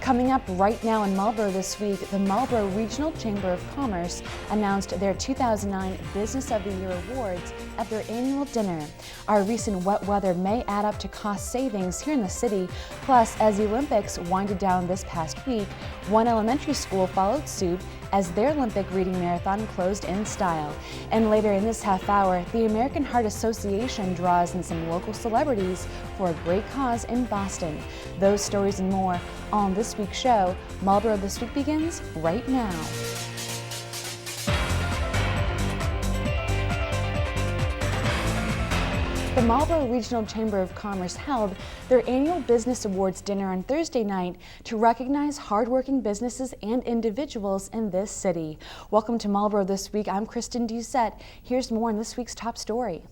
Coming up right now in Marlborough this week, the Marlborough Regional Chamber of Commerce announced their 2009 Business of the Year Awards at their annual dinner. Our recent wet weather may add up to cost savings here in the city. Plus, as the Olympics winded down this past week, one elementary school followed suit as their Olympic reading marathon closed in style. And later in this half hour, the American Heart Association draws in some local celebrities for a great cause in Boston. Those stories and more on this week's show. Marlborough This Week begins right now. The Marlborough Regional Chamber of Commerce held their annual Business Awards dinner on Thursday night to recognize hardworking businesses and individuals in this city. Welcome to Marlborough This Week. I'm Kristen Doucette. Here's more on this week's top story.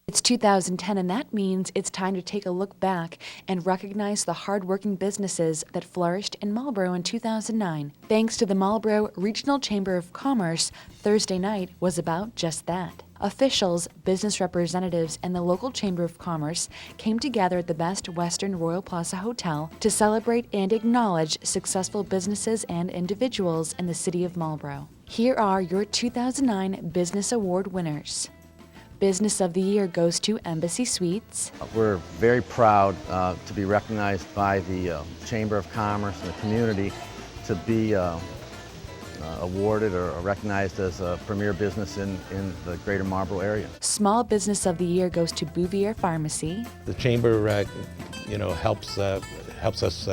It's 2010, and that means it's time to take a look back and recognize the hardworking businesses that flourished in Marlborough in 2009. Thanks to the Marlborough Regional Chamber of Commerce, Thursday night was about just that. Officials, business representatives, and the local Chamber of Commerce came together at the Best Western Royal Plaza Hotel to celebrate and acknowledge successful businesses and individuals in the city of Marlborough. Here are your 2009 Business Award winners. Business of the Year goes to Embassy Suites. We're very proud to be recognized by the Chamber of Commerce and the community to be awarded or recognized as a premier business in the greater Marlborough area. Small Business of the Year goes to Bouvier Pharmacy. The Chamber helps us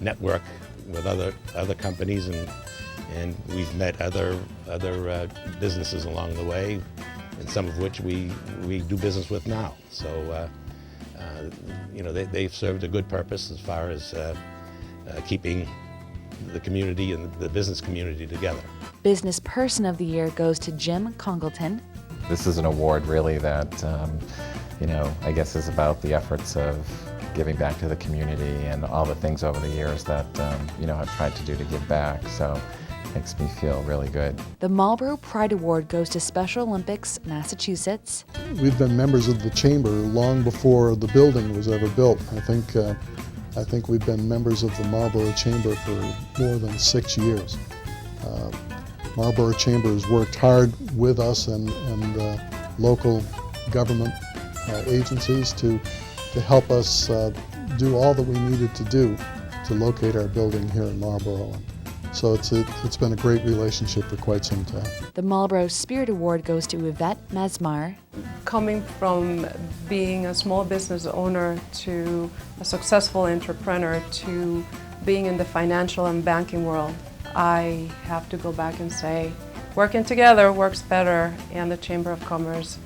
network with other companies, and we've met other businesses along the way, and some of which we do business with now. So, they've served a good purpose as far as keeping the community and the business community together. Business Person of the Year goes to Jim Congleton. This is an award really that, I guess is about the efforts of giving back to the community and all the things over the years that, I've tried to do to give back. So makes me feel really good. The Marlborough Pride Award goes to Special Olympics, Massachusetts. We've been members of the Chamber long before the building was ever built. I think we've been members of the Marlborough Chamber for more than 6 years. Marlborough Chamber has worked hard with us and local government agencies to help us do all that we needed to do to locate our building here in Marlborough. So it's been a great relationship for quite some time. The Marlborough Spirit Award goes to Yvette Mesmar. Coming from being a small business owner to a successful entrepreneur to being in the financial and banking world, I have to go back and say, working together works better, and the Chamber of Commerce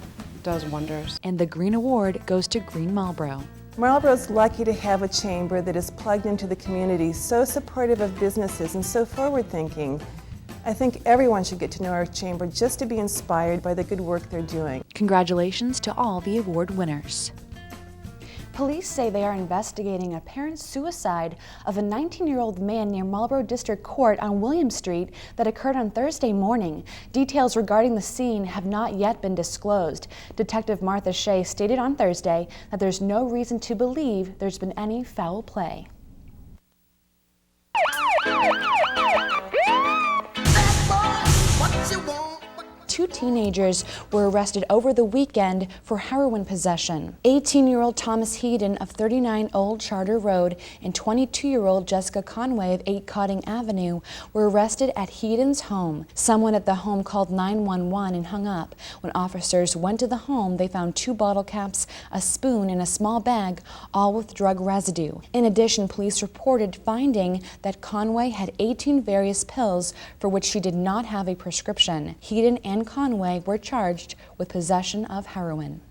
does wonders. And the Green Award goes to Green Marlborough. Marlborough's lucky to have a chamber that is plugged into the community, so supportive of businesses and so forward-thinking. I think everyone should get to know our chamber just to be inspired by the good work they're doing. Congratulations to all the award winners. Police say they are investigating apparent suicide of a 19-year-old man near Marlborough District Court on William Street that occurred on Thursday morning. Details regarding the scene have not yet been disclosed. Detective Martha Shea stated on Thursday that there's no reason to believe there's been any foul play. Two teenagers were arrested over the weekend for heroin possession. 18-year-old Thomas Heaton of 39 Old Charter Road and 22-year-old Jessica Conway of 8 Cotting Avenue were arrested at Heaton's home. Someone at the home called 911 and hung up. When officers went to the home, they found 2 bottle caps, a spoon, and a small bag, all with drug residue. In addition, police reported finding that Conway had 18 various pills for which she did not have a prescription. Heaton and Conway were charged with possession of heroin.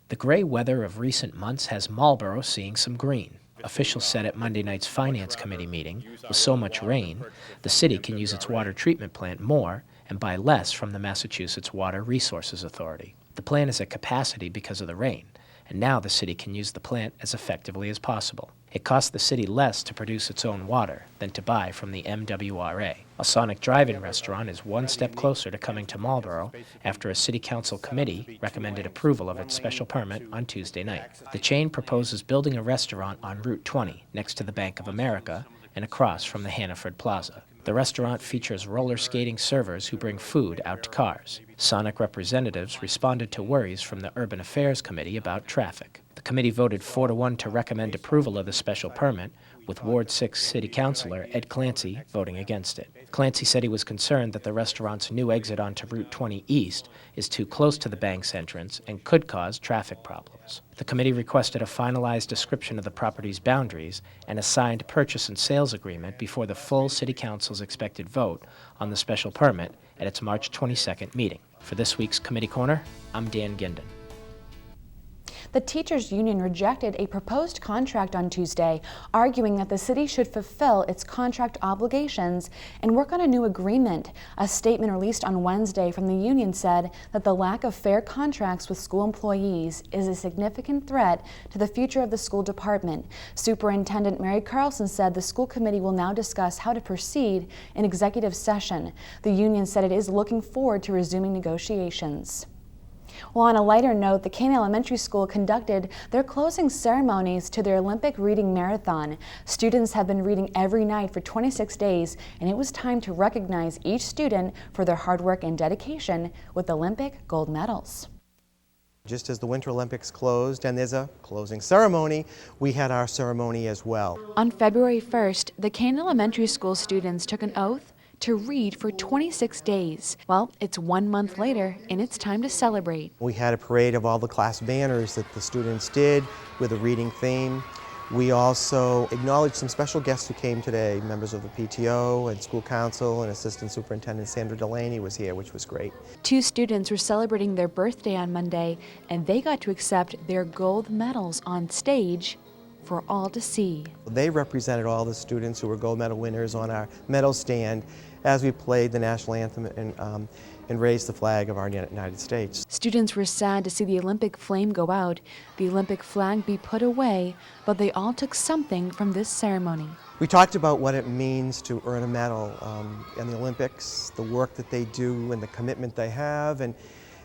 The gray weather of recent months has Marlborough seeing some green. Officials said at Monday night's Finance Committee meeting, with so much rain, the city can use its water treatment plant more and buy less from the Massachusetts Water Resources Authority. The plant is at capacity because of the rain, and now the city can use the plant as effectively as possible. It costs the city less to produce its own water than to buy from the MWRA. A Sonic Drive-In restaurant is one step closer to coming to Marlborough after a city council committee recommended approval of its special permit on Tuesday night. The chain proposes building a restaurant on Route 20 next to the Bank of America and across from the Hannaford Plaza. The restaurant features roller skating servers who bring food out to cars. Sonic representatives responded to worries from the Urban Affairs Committee about traffic. The committee voted 4-1 to recommend approval of the special permit, with Ward 6 City Councilor Ed Clancy voting against it. Clancy said he was concerned that the restaurant's new exit onto Route 20 East is too close to the bank's entrance and could cause traffic problems. The committee requested a finalized description of the property's boundaries and a signed purchase and sales agreement before the full City Council's expected vote on the special permit at its March 22nd meeting. For this week's Committee Corner, I'm Dan Ginden. The teachers' union rejected a proposed contract on Tuesday, arguing that the city should fulfill its contract obligations and work on a new agreement. A statement released on Wednesday from the union said that the lack of fair contracts with school employees is a significant threat to the future of the school department. Superintendent Mary Carlson said the school committee will now discuss how to proceed in executive session. The union said it is looking forward to resuming negotiations. Well, on a lighter note, the Kane Elementary School conducted their closing ceremonies to their Olympic Reading Marathon. Students have been reading every night for 26 days, and it was time to recognize each student for their hard work and dedication with Olympic gold medals. Just as the Winter Olympics closed and there's a closing ceremony, we had our ceremony as well. On February 1st, the Kane Elementary School students took an oath to read for 26 days. Well, it's 1 month later, and it's time to celebrate. We had a parade of all the class banners that the students did with a reading theme. We also acknowledged some special guests who came today. Members of the PTO and school council and Assistant Superintendent Sandra Delaney was here, which was great. 2 students were celebrating their birthday on Monday, and they got to accept their gold medals on stage for all to see. They represented all the students who were gold medal winners on our medal stand as we played the national anthem and raised the flag of our United States. Students were sad to see the Olympic flame go out, the Olympic flag be put away, but they all took something from this ceremony. We talked about what it means to earn a medal in the Olympics, the work that they do and the commitment they have, and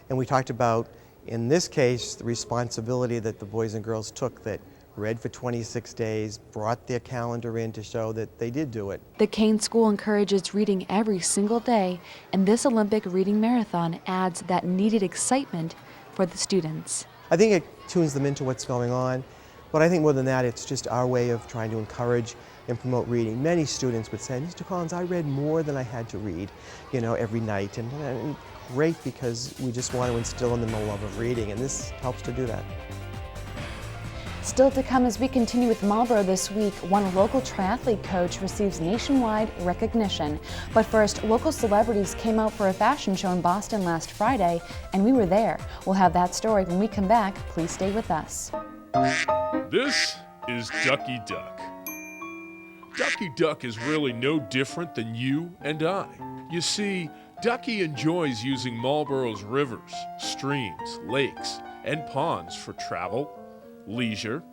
we talked about, in this case, the responsibility that the boys and girls took that read for 26 days, brought their calendar in to show that they did do it. The Kane School encourages reading every single day, and this Olympic Reading Marathon adds that needed excitement for the students. I think it tunes them into what's going on, but I think more than that, it's just our way of trying to encourage and promote reading. Many students would say, Mr. Collins, I read more than I had to read, every night, and great, because we just want to instill in them a love of reading, and this helps to do that. Still to come as we continue with Marlborough this week, one local triathlete coach receives nationwide recognition. But first, local celebrities came out for a fashion show in Boston last Friday, and we were there. We'll have that story when we come back. Please stay with us. This is Ducky Duck. Ducky Duck is really no different than you and I. You see, Ducky enjoys using Marlborough's rivers, streams, lakes, and ponds for travel, leisure,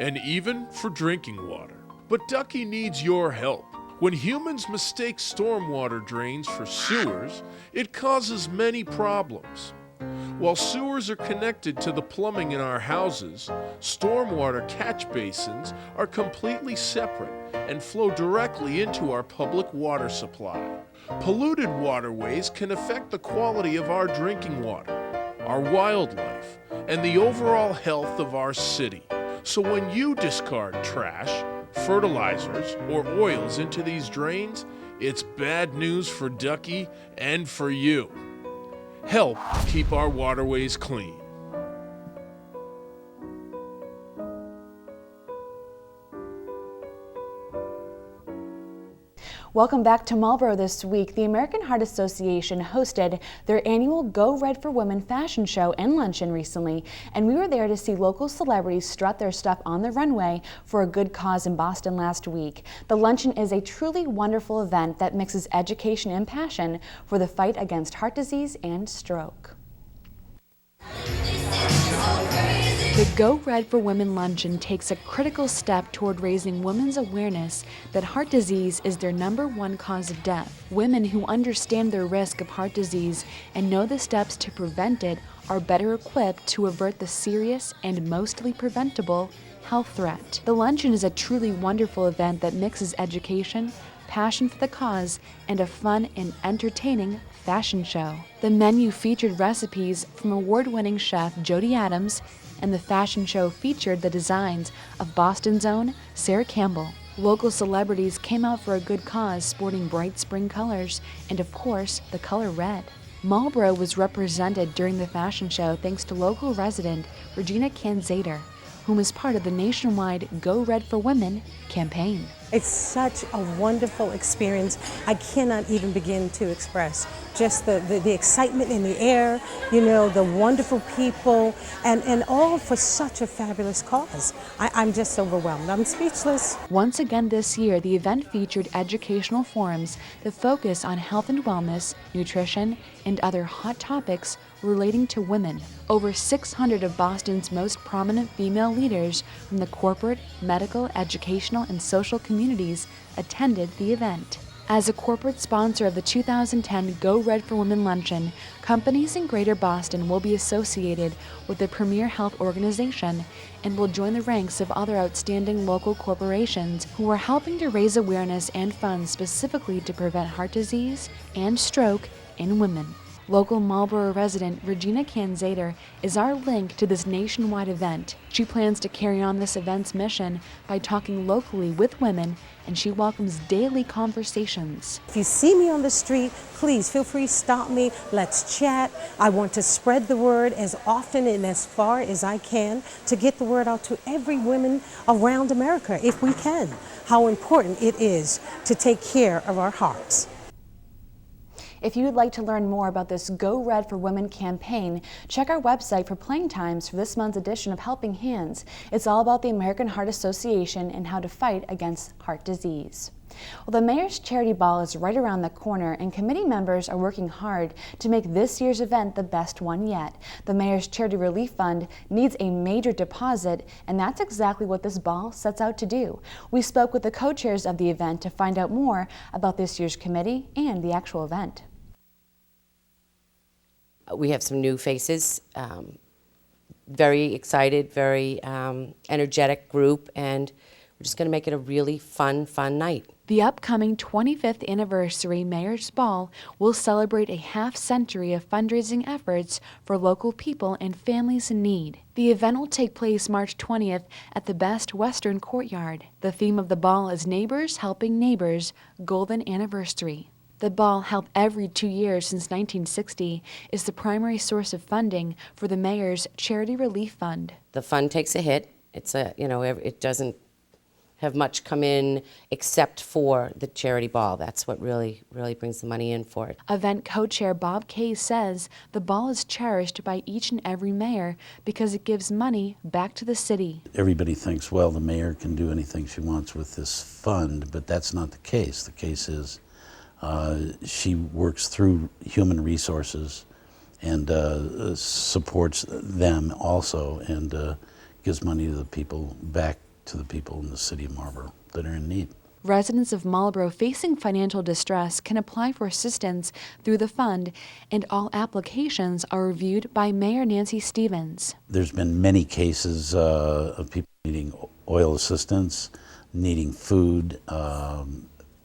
and even for drinking water. But Ducky needs your help. When humans mistake stormwater drains for sewers, it causes many problems. While sewers are connected to the plumbing in our houses, stormwater catch basins are completely separate and flow directly into our public water supply. Polluted waterways can affect the quality of our drinking water, our wildlife, and the overall health of our city. So when you discard trash, fertilizers, or oils into these drains, it's bad news for Ducky and for you. Help keep our waterways clean. Welcome back to Marlborough this week. The American Heart Association hosted their annual Go Red for Women fashion show and luncheon recently, and we were there to see local celebrities strut their stuff on the runway for a good cause in Boston last week. The luncheon is a truly wonderful event that mixes education and passion for the fight against heart disease and stroke. This is so crazy. The Go Red for Women luncheon takes a critical step toward raising women's awareness that heart disease is their #1 cause of death. Women who understand their risk of heart disease and know the steps to prevent it are better equipped to avert the serious and mostly preventable health threat. The luncheon is a truly wonderful event that mixes education, passion for the cause, and a fun and entertaining fashion show. The menu featured recipes from award-winning chef Jody Adams, and the fashion show featured the designs of Boston's own Sarah Campbell. Local celebrities came out for a good cause, sporting bright spring colors and, of course, the color red. Marlborough was represented during the fashion show thanks to local resident Regina Canzader, whom is part of the nationwide Go Red for Women campaign. It's such a wonderful experience. I cannot even begin to express just the excitement in the air, you know, the wonderful people, and all for such a fabulous cause. I'm just overwhelmed. I'm speechless. Once again this year, the event featured educational forums that focus on health and wellness, nutrition, and other hot topics relating to women. Over 600 of Boston's most prominent female leaders from the corporate, medical, educational, and social communities attended the event. As a corporate sponsor of the 2010 Go Red for Women luncheon, companies in Greater Boston will be associated with the premier health organization and will join the ranks of other outstanding local corporations who are helping to raise awareness and funds specifically to prevent heart disease and stroke in women. Local Marlborough resident Regina Canzader is our link to this nationwide event. She plans to carry on this event's mission by talking locally with women, and she welcomes daily conversations. If you see me on the street, please feel free to stop me. Let's chat. I want to spread the word as often and as far as I can to get the word out to every woman around America, if we can, how important it is to take care of our hearts. If you would like to learn more about this Go Red for Women campaign, check our website for playing times for this month's edition of Helping Hands. It's all about the American Heart Association and how to fight against heart disease. Well, the Mayor's Charity Ball is right around the corner, and committee members are working hard to make this year's event the best one yet. The Mayor's Charity Relief Fund needs a major deposit, and that's exactly what this ball sets out to do. We spoke with the co-chairs of the event to find out more about this year's committee and the actual event. We have some new faces, very excited, very energetic group, and we're just going to make it a really fun night. The upcoming 25th anniversary Mayor's Ball will celebrate a half-century of fundraising efforts for local people and families in need. The event will take place March 20th at the Best Western Courtyard. The theme of the ball is Neighbors Helping Neighbors, Golden Anniversary. The ball, held every 2 years since 1960, is the primary source of funding for the Mayor's Charity Relief Fund. The fund takes a hit. It doesn't have much come in except for the charity ball. That's what really brings the money in for it. Event co-chair Bob Kay says the ball is cherished by each and every mayor because it gives money back to the city. Everybody thinks, well, the mayor can do anything she wants with this fund, but that's not the case. The case is she works through human resources and supports them also, and gives money to the people, back to the people in the city of Marlborough that are in need. Residents of Marlborough facing financial distress can apply for assistance through the fund, and all applications are reviewed by Mayor Nancy Stevens. There's been many cases of people needing oil assistance, needing food. A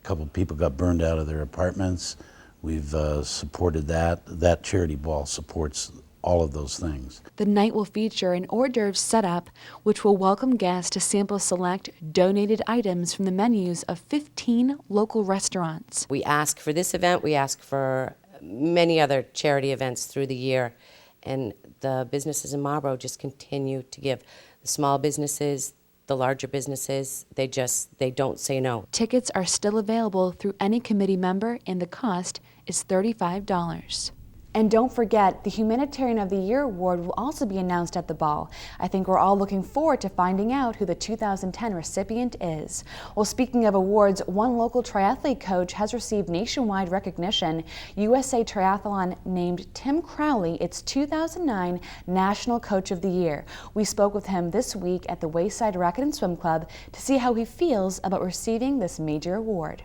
couple of people got burned out of their apartments. We've supported that. That charity ball supports all of those things. The night will feature an hors d'oeuvres setup, which will welcome guests to sample select donated items from the menus of 15 local restaurants. We ask for this event, we ask for many other charity events through the year, and the businesses in Marlborough just continue to give. The small businesses, the larger businesses, they don't say no. Tickets are still available through any committee member, and the cost is $35. And don't forget, the Humanitarian of the Year award will also be announced at the ball. I think we're all looking forward to finding out who the 2010 recipient is. Well, speaking of awards, one local triathlete coach has received nationwide recognition. USA Triathlon named Tim Crowley its 2009 National Coach of the Year. We spoke with him this week at the Wayside Racket and Swim Club to see how he feels about receiving this major award.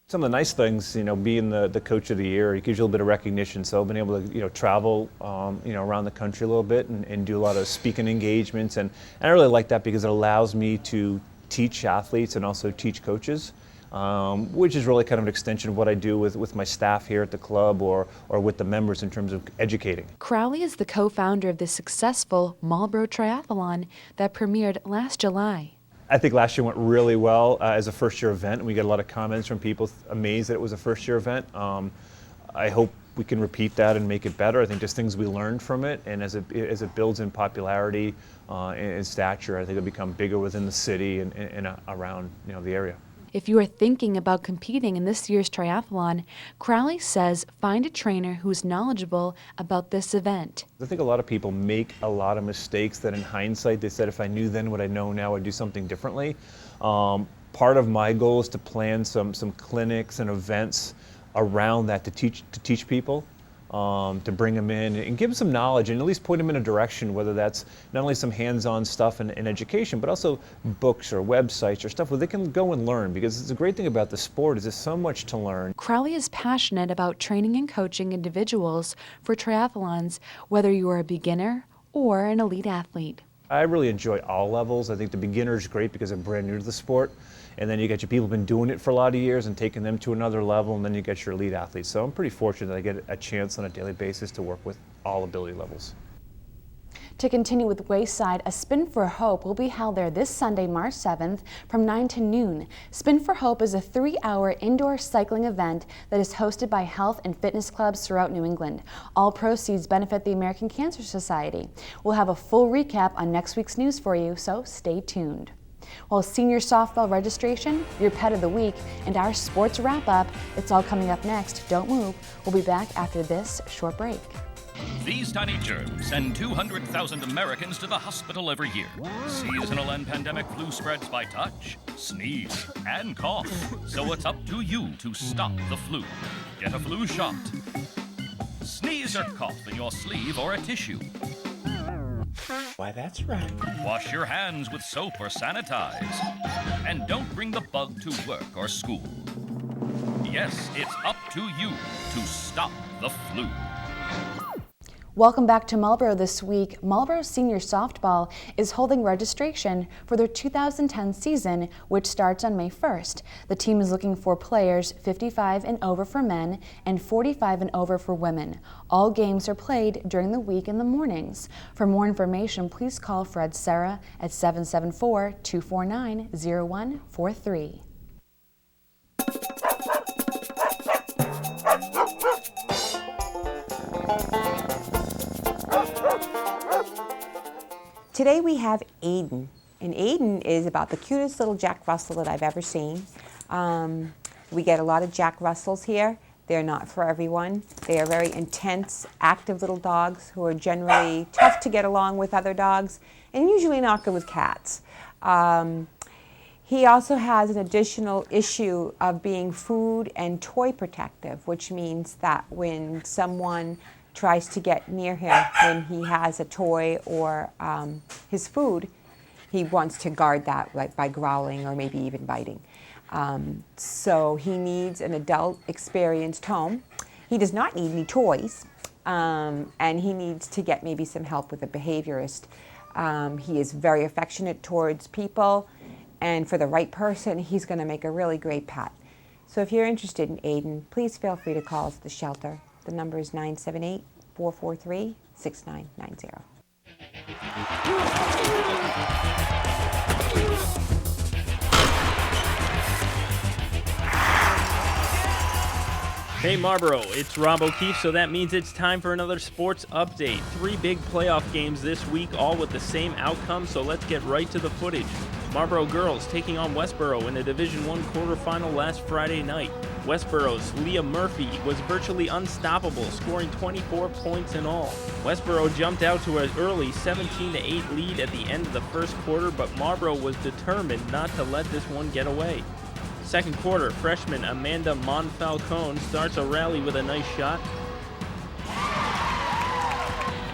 Some of the nice things, being the coach of the year, it gives you a little bit of recognition. So I've been able to, travel, around the country a little bit and do a lot of speaking engagements. And I really like that because it allows me to teach athletes and also teach coaches, which is really kind of an extension of what I do with my staff here at the club or with the members in terms of educating. Crowley is the co-founder of the successful Marlborough Triathlon that premiered last July. I think last year went really well as a first-year event, and we got a lot of comments from people amazed that it was a first-year event. I hope we can repeat that and make it better. I think there's things we learned from it, and as it builds in popularity and stature, I think it'll become bigger within the city and around the area. If you are thinking about competing in this year's triathlon, Crowley says find a trainer who's knowledgeable about this event. I think a lot of people make a lot of mistakes that in hindsight they said, if I knew then what I know now, I'd do something differently. Part of my goal is to plan some clinics and events around that to teach people, to bring them in and give them some knowledge and at least point them in a direction, whether that's not only some hands-on stuff in education, but also books or websites or stuff where they can go and learn, because it's a great thing about the sport is there's so much to learn. Crowley is passionate about training and coaching individuals for triathlons, whether you are a beginner or an elite athlete. I really enjoy all levels. I think the beginner is great because I'm brand new to the sport. And then you get your people who've been doing it for a lot of years and taking them to another level, and then you get your elite athletes. So I'm pretty fortunate that I get a chance on a daily basis to work with all ability levels. To continue with Wayside, a Spin for Hope will be held there this Sunday, March 7th from 9 to noon. Spin for Hope is a 3-hour indoor cycling event that is hosted by health and fitness clubs throughout New England. All proceeds benefit the American Cancer Society. We'll have a full recap on next week's news for you, so stay tuned. Well, senior softball registration, your pet of the week, and our sports wrap-up, it's all coming up next. Don't move. We'll be back after this short break. These tiny germs send 200,000 Americans to the hospital every year. Seasonal and pandemic flu spreads by touch, sneeze, and cough. So it's up to you to stop the flu. Get a flu shot. Sneeze or cough in your sleeve or a tissue. Why, that's right. Wash your hands with soap or sanitize. And don't bring the bug to work or school. Yes, it's up to you to stop the flu. Welcome back to Marlborough this week. Marlborough Senior Softball is holding registration for their 2010 season, which starts on May 1st. The team is looking for players 55 and over for men and 45 and over for women. All games are played during the week in the mornings. For more information, please call Fred Serra at 774-249-0143. Today we have Aiden, and Aiden is about the cutest little Jack Russell that I've ever seen. We get a lot of Jack Russells here. They're not for everyone. They are very intense, active little dogs who are generally tough to get along with other dogs and usually not good with cats. He also has an additional issue of being food and toy protective, which means that when someone tries to get near him when he has a toy or his food, he wants to guard that, like by growling or maybe even biting. So he needs an adult experienced home. He does not need any toys, and he needs to get maybe some help with a behaviorist. He is very affectionate towards people, and for the right person, he's going to make a really great pet. So if you're interested in Aiden, please feel free to call us at the shelter. The number is 978-443-6990. Hey Marlborough, it's Rob O'Keefe, so that means it's time for another sports update. 3 big playoff games this week, all with the same outcome, so let's get right to the footage. Marlborough girls taking on Westborough in a Division I quarterfinal last Friday night. Westborough's Leah Murphy was virtually unstoppable, scoring 24 points in all. Westborough jumped out to an early 17-8 lead at the end of the first quarter, but Marlborough was determined not to let this one get away. Second quarter, freshman Amanda Monfalcone starts a rally with a nice shot.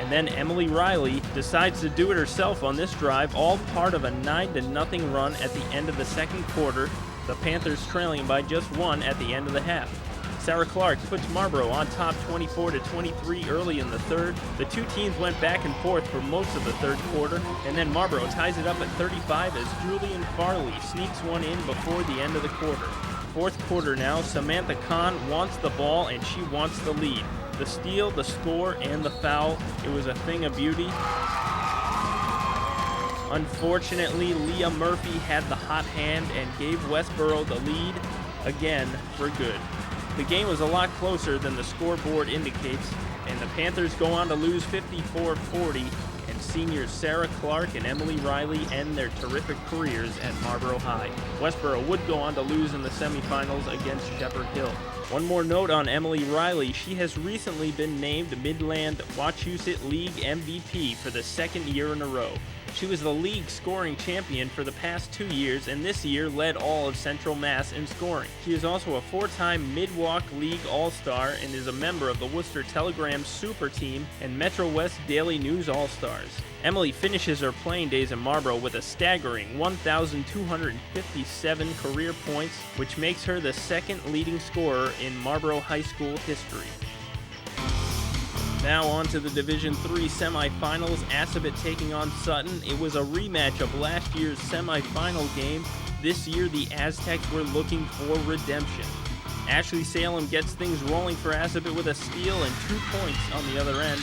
And then Emily Riley decides to do it herself on this drive, all part of a 9-0 run at the end of the second quarter, the Panthers trailing by just one at the end of the half. Sarah Clark puts Marlborough on top 24-23 early in the third. The two teams went back and forth for most of the third quarter, and then Marlborough ties it up at 35 as Julian Farley sneaks one in before the end of the quarter. Fourth quarter now, Samantha Kahn wants the ball and she wants the lead. The steal, the score, and the foul, it was a thing of beauty. Unfortunately, Leah Murphy had the hot hand and gave Westborough the lead, again, for good. The game was a lot closer than the scoreboard indicates, and the Panthers go on to lose 54-40, and seniors Sarah Clark and Emily Riley end their terrific careers at Marlborough High. Westborough would go on to lose in the semifinals against Shepherd Hill. One more note on Emily Riley, she has recently been named Midland Wachusett League MVP for the second year in a row. She was the league scoring champion for the past 2 years and this year led all of Central Mass in scoring. She is also a four-time Mid-Walk League All-Star and is a member of the Worcester Telegram Super Team and Metro West Daily News All-Stars. Emily finishes her playing days in Marlborough with a staggering 1,257 career points, which makes her the second leading scorer in Marlborough High School history. Now on to the Division III semifinals, Assabet taking on Sutton. It was a rematch of last year's semifinal game. This year the Aztecs were looking for redemption. Ashley Salem gets things rolling for Assabet with a steal and 2 points on the other end.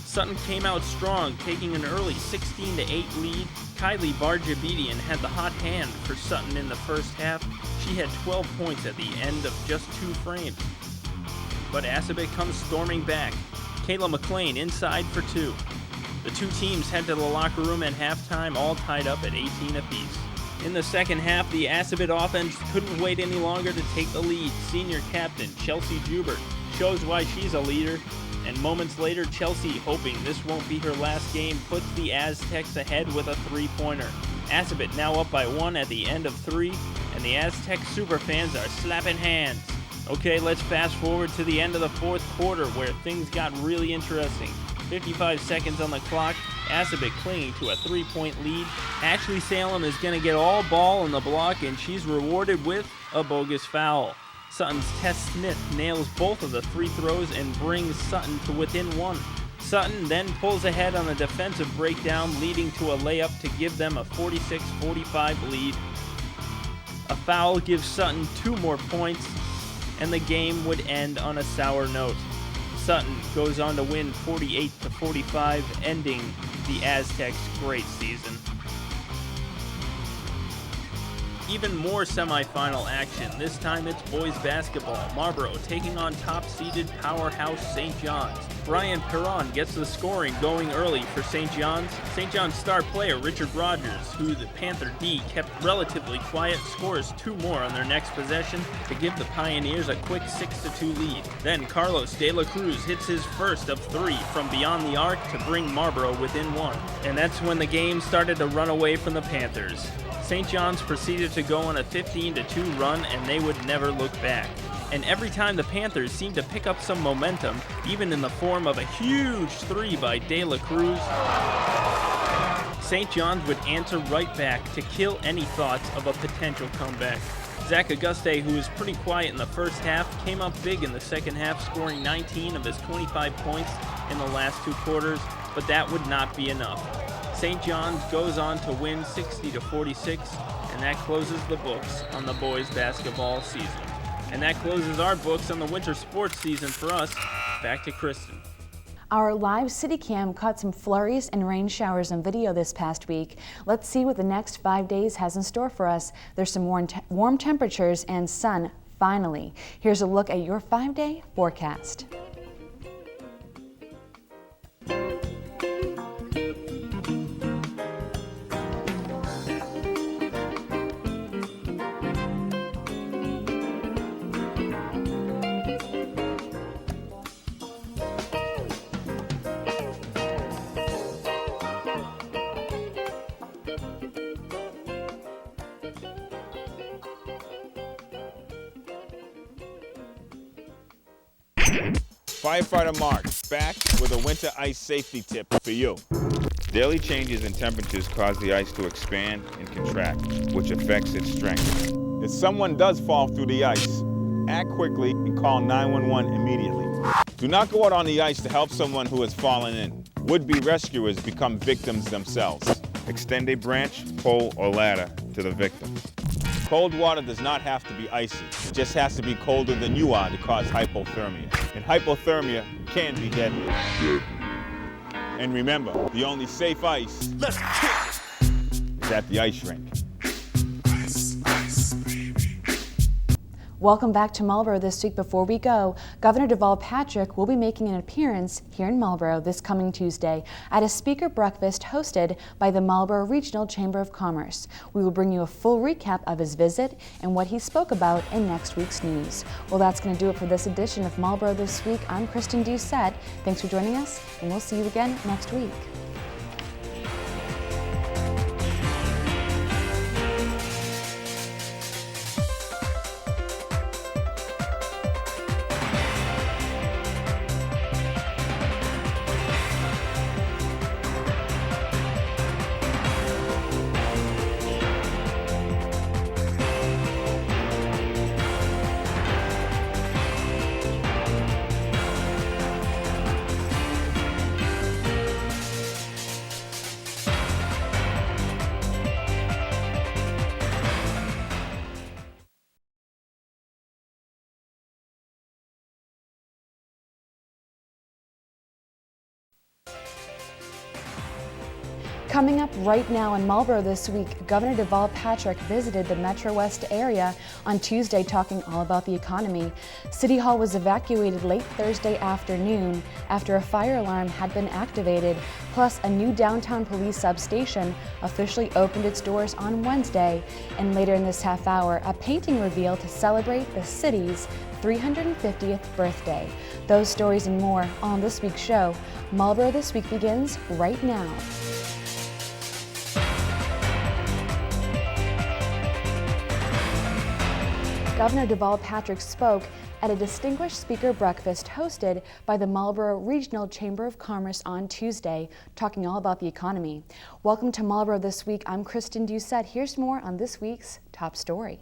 Sutton came out strong, taking an early 16-8 lead. Kylie Barjabedian had the hot hand for Sutton in the first half. She had 12 points at the end of just 2 frames. But Assabet comes storming back. Kayla McLean inside for 2. The two teams head to the locker room at halftime, all tied up at 18 apiece. In the second half, the Assabet offense couldn't wait any longer to take the lead. Senior captain Chelsea Jubert shows why she's a leader. And moments later, Chelsea, hoping this won't be her last game, puts the Aztecs ahead with a 3-pointer. Assabet now up by 1 at the end of 3, and the Aztec superfans are slapping hands. Okay, let's fast forward to the end of the fourth quarter where things got really interesting. 55 seconds on the clock, Assabet clinging to a 3-point lead. Ashley Salem is going to get all ball in the block, and she's rewarded with a bogus foul. Sutton's Tess Smith nails both of the free throws and brings Sutton to within 1. Sutton then pulls ahead on a defensive breakdown, leading to a layup to give them a 46-45 lead. A foul gives Sutton 2 more points, and the game would end on a sour note. Sutton goes on to win 48-45, ending the Aztecs' great season. Even more semifinal action. This time it's boys basketball. Marlborough taking on top-seeded powerhouse St. John's. Brian Perron gets the scoring going early for St. John's. St. John's star player Richard Rogers, who the Panther D kept relatively quiet, scores 2 more on their next possession to give the Pioneers a quick 6-2 lead. Then Carlos De La Cruz hits his first of 3 from beyond the arc to bring Marlborough within 1. And that's when the game started to run away from the Panthers. St. John's proceeded to go on a 15-2 run, and they would never look back. And every time the Panthers seemed to pick up some momentum, even in the form of a huge 3 by De La Cruz, St. John's would answer right back to kill any thoughts of a potential comeback. Zach Auguste, who was pretty quiet in the first half, came up big in the second half, scoring 19 of his 25 points in the last 2 quarters, but that would not be enough. St. John's goes on to win 60-46, and that closes the books on the boys basketball season. And that closes our books on the winter sports season for us. Back to Kristen. Our live city cam caught some flurries and rain showers on video this past week. Let's see what the next 5 days has in store for us. There's some warm temperatures and sun finally. Here's a look at your 5-day forecast. Firefighter Mark, back with a winter ice safety tip for you. Daily changes in temperatures cause the ice to expand and contract, which affects its strength. If someone does fall through the ice, act quickly and call 911 immediately. Do not go out on the ice to help someone who has fallen in. Would-be rescuers become victims themselves. Extend a branch, pole, or ladder to the victim. Cold water does not have to be icy. It just has to be colder than you are to cause hypothermia. And hypothermia can be deadly. And remember, the only safe ice is at the ice rink. Welcome back to Marlborough this week. Before we go, Governor Deval Patrick will be making an appearance here in Marlborough this coming Tuesday at a speaker breakfast hosted by the Marlborough Regional Chamber of Commerce. We will bring you a full recap of his visit and what he spoke about in next week's news. Well, that's going to do it for this edition of Marlborough This Week. I'm Kristen Doucette. Thanks for joining us, and we'll see you again next week. Coming up right now in Marlborough this week, Governor Deval Patrick visited the Metro West area on Tuesday talking all about the economy. City Hall was evacuated late Thursday afternoon after a fire alarm had been activated, plus a new downtown police substation officially opened its doors on Wednesday. And later in this half hour, a painting reveal to celebrate the city's 350th birthday. Those stories and more on this week's show. Marlborough This Week begins right now. Governor Deval Patrick spoke at a distinguished speaker breakfast hosted by the Marlborough Regional Chamber of Commerce on Tuesday, talking all about the economy. Welcome to Marlborough This Week. I'm Kristen Doucette. Here's more on this week's top story.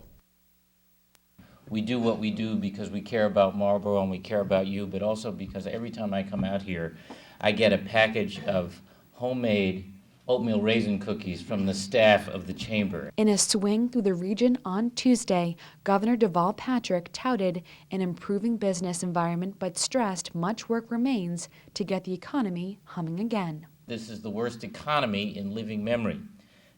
We do what we do because we care about Marlborough and we care about you, but also because every time I come out here, I get a package of homemade oatmeal raisin cookies from the staff of the chamber. In a swing through the region on Tuesday, Governor Deval Patrick touted an improving business environment but stressed much work remains to get the economy humming again. This is the worst economy in living memory.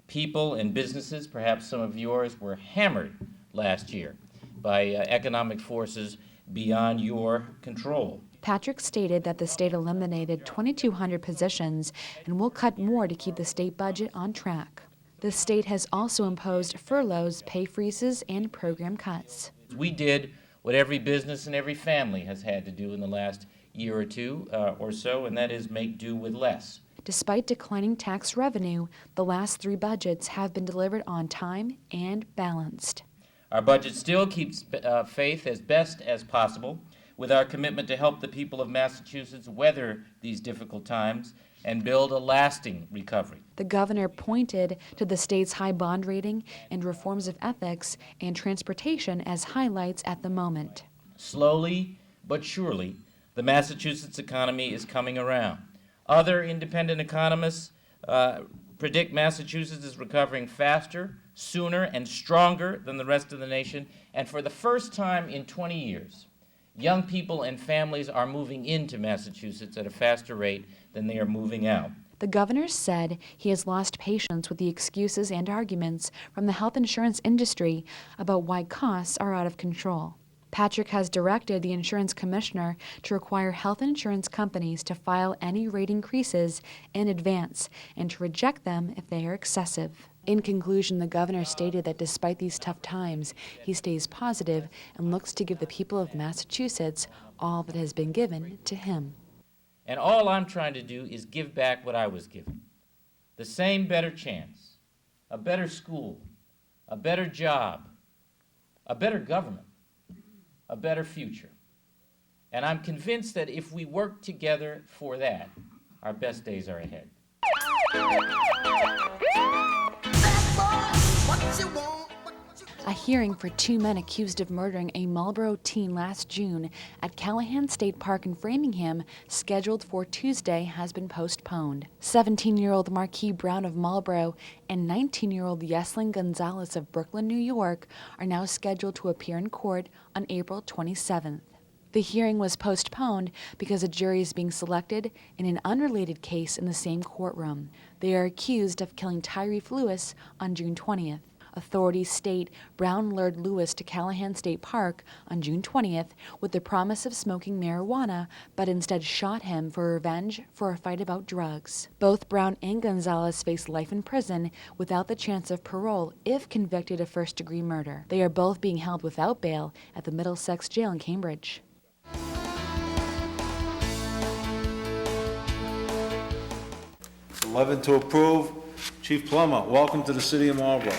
People and businesses, perhaps some of yours, were hammered last year by economic forces beyond your control. Patrick stated that the state eliminated 2,200 positions and will cut more to keep the state budget on track. The state has also imposed furloughs, pay freezes, and program cuts. We did what every business and every family has had to do in the last year or two or so, and that is make do with less. Despite declining tax revenue, the last three budgets have been delivered on time and balanced. Our budget still keeps faith as best as possible with our commitment to help the people of Massachusetts weather these difficult times and build a lasting recovery. The governor pointed to the state's high bond rating and reforms of ethics and transportation as highlights at the moment. Slowly but surely, the Massachusetts economy is coming around. Other independent economists predict Massachusetts is recovering faster, sooner, and stronger than the rest of the nation, and for the first time in 20 years, young people and families are moving into Massachusetts at a faster rate than they are moving out. The governor said he has lost patience with the excuses and arguments from the health insurance industry about why costs are out of control. Patrick has directed the insurance commissioner to require health insurance companies to file any rate increases in advance and to reject them if they are excessive. In conclusion, the governor stated that despite these tough times, he stays positive and looks to give the people of Massachusetts all that has been given to him. And all I'm trying to do is give back what I was given. The same better chance, a better school, a better job, a better government, a better future. And I'm convinced that if we work together for that, our best days are ahead. A hearing for 2 men accused of murdering a Marlborough teen last June at Callahan State Park in Framingham, scheduled for Tuesday, has been postponed. 17-year-old Marquis Brown of Marlborough and 19-year-old Yeslin Gonzalez of Brooklyn, New York, are now scheduled to appear in court on April 27th. The hearing was postponed because a jury is being selected in an unrelated case in the same courtroom. They are accused of killing Tyree Lewis on June 20th. Authorities state Brown lured Lewis to Callahan State Park on June 20th with the promise of smoking marijuana, but instead shot him for revenge for a fight about drugs. Both Brown and Gonzalez face life in prison without the chance of parole if convicted of first-degree murder. They are both being held without bail at the Middlesex Jail in Cambridge. It's 11 to approve. Chief Plummer, welcome to the City of Marlborough.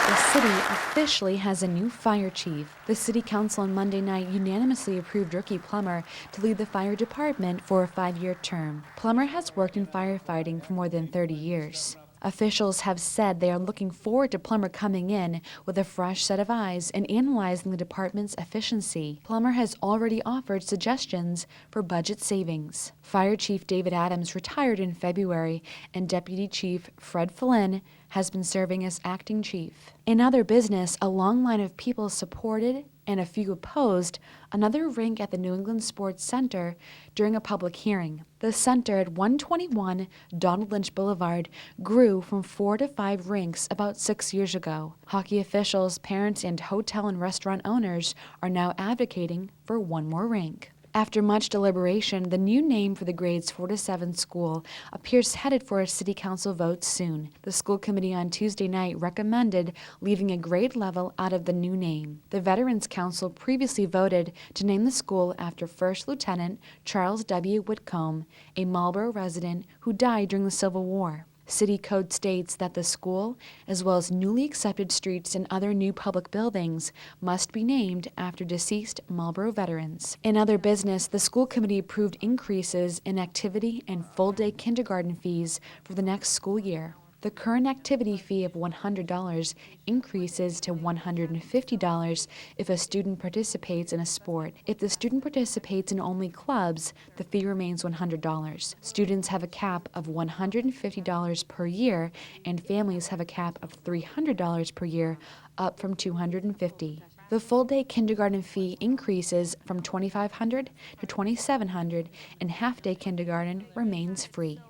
The city officially has a new fire chief. The city council on Monday night unanimously approved Ricky Plummer to lead the fire department for a 5-year term. Plummer has worked in firefighting for more than 30 years. Officials have said they are looking forward to Plummer coming in with a fresh set of eyes and analyzing the department's efficiency. Plummer has already offered suggestions for budget savings. Fire Chief David Adams retired in February, and Deputy Chief Fred Flynn has been serving as acting chief. In other business, a long line of people supported and a few opposed another rink at the New England Sports Center during a public hearing. The center at 121 Donald Lynch Boulevard grew from 4 to 5 rinks about 6 years ago. Hockey officials, parents, and hotel and restaurant owners are now advocating for one more rink. After much deliberation, the new name for the grades 4 to 7 school appears headed for a city council vote soon. The school committee on Tuesday night recommended leaving a grade level out of the new name. The Veterans Council previously voted to name the school after First Lieutenant Charles W. Whitcomb, a Marlborough resident who died during the Civil War. City code states that the school, as well as newly accepted streets and other new public buildings, must be named after deceased Marlborough veterans. In other business, the school committee approved increases in activity and full-day kindergarten fees for the next school year. The current activity fee of $100 increases to $150 if a student participates in a sport. If the student participates in only clubs, the fee remains $100. Students have a cap of $150 per year, and families have a cap of $300 per year, up from $250. The full-day kindergarten fee increases from $2,500 to $2,700, and half-day kindergarten remains free.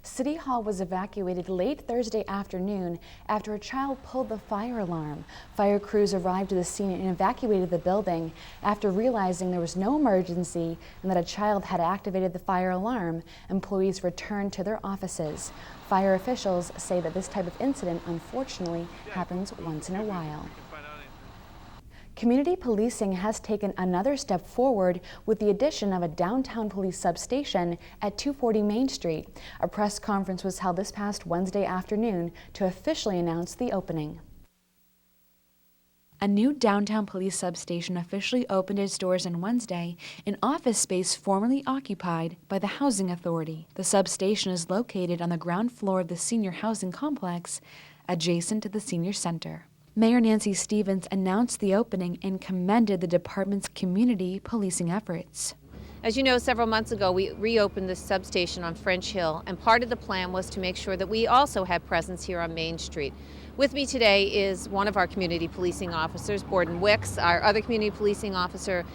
City Hall was evacuated late Thursday afternoon after a child pulled the fire alarm. Fire crews arrived to the scene and evacuated the building. After realizing there was no emergency and that a child had activated the fire alarm, employees returned to their offices. Fire officials say that this type of incident unfortunately happens once in a while. Community policing has taken another step forward with the addition of a downtown police substation at 240 Main Street. A press conference was held this past Wednesday afternoon to officially announce the opening. A new downtown police substation officially opened its doors on Wednesday in office space formerly occupied by the Housing Authority. The substation is located on the ground floor of the senior housing complex adjacent to the senior center. Mayor Nancy Stevens announced the opening and commended the department's community policing efforts. As you know, several months ago we reopened the substation on French Hill, and part of the plan was to make sure that we also had presence here on Main Street. With me today is one of our community policing officers, Borden Wicks. Our other community policing officer,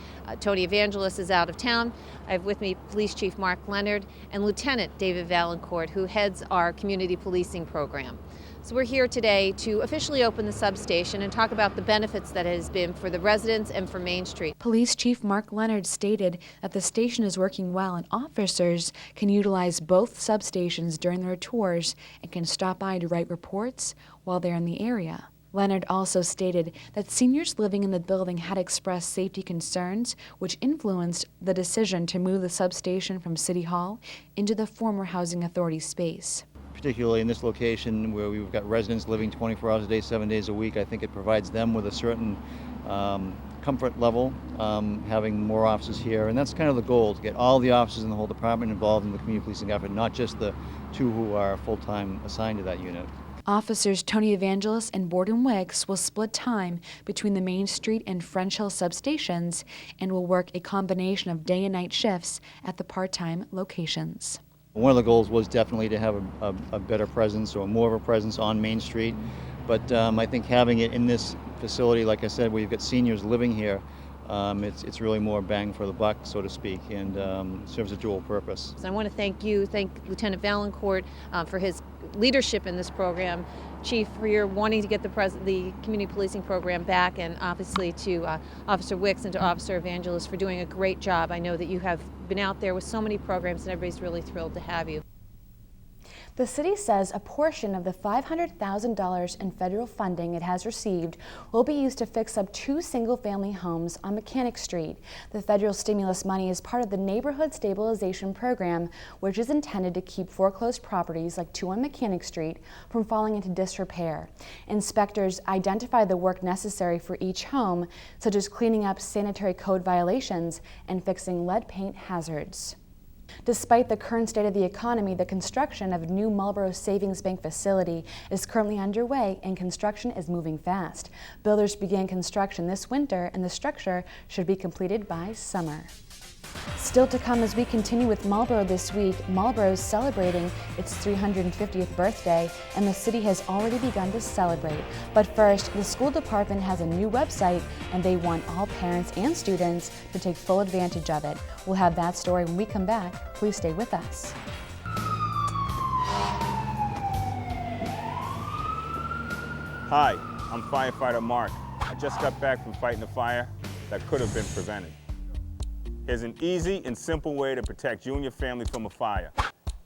Tony Evangelos, is out of town. I have with me Police Chief Mark Leonard and Lieutenant David Valancourt, who heads our community policing program. So we're here today to officially open the substation and talk about the benefits that it has been for the residents and for Main Street. Police Chief Mark Leonard stated that the station is working well and officers can utilize both substations during their tours and can stop by to write reports while they're in the area. Leonard also stated that seniors living in the building had expressed safety concerns, which influenced the decision to move the substation from City Hall into the former Housing Authority space. Particularly in this location where we've got residents living 24 hours a day, 7 days a week, I think it provides them with a certain comfort level, having more officers here, and that's kind of the goal, to get all the officers in the whole department involved in the community policing effort, not just the 2 who are full-time assigned to that unit. Officers Tony Evangelos and Borden Wicks will split time between the Main Street and French Hill substations and will work a combination of day and night shifts at the part-time locations. One of the goals was definitely to have a better presence, or more of a presence on Main Street, but I think having it in this facility, like I said, where you've got seniors living here, it's really more bang for the buck, so to speak, and serves a dual purpose. I want to thank Lieutenant Valancourt for his leadership in this program, Chief, for your wanting to get the community policing program back, and obviously to Officer Wicks and to Officer Evangelos for doing a great job. I know that you have been out there with so many programs, and everybody's really thrilled to have you. The city says a portion of the $500,000 in federal funding it has received will be used to fix up 2 single-family homes on Mechanic Street. The federal stimulus money is part of the Neighborhood Stabilization Program, which is intended to keep foreclosed properties like 2 on Mechanic Street from falling into disrepair. Inspectors identify the work necessary for each home, such as cleaning up sanitary code violations and fixing lead paint hazards. Despite the current state of the economy, the construction of a new Marlborough Savings Bank facility is currently underway, and construction is moving fast. Builders began construction this winter, and the structure should be completed by summer. Still to come as we continue with Marlborough this week, Marlborough is celebrating its 350th birthday, and the city has already begun to celebrate. But first, the school department has a new website, and they want all parents and students to take full advantage of it. We'll have that story when we come back. Please stay with us. Hi, I'm firefighter Mark. I just got back from fighting a fire that could have been prevented. Here's an easy and simple way to protect you and your family from a fire.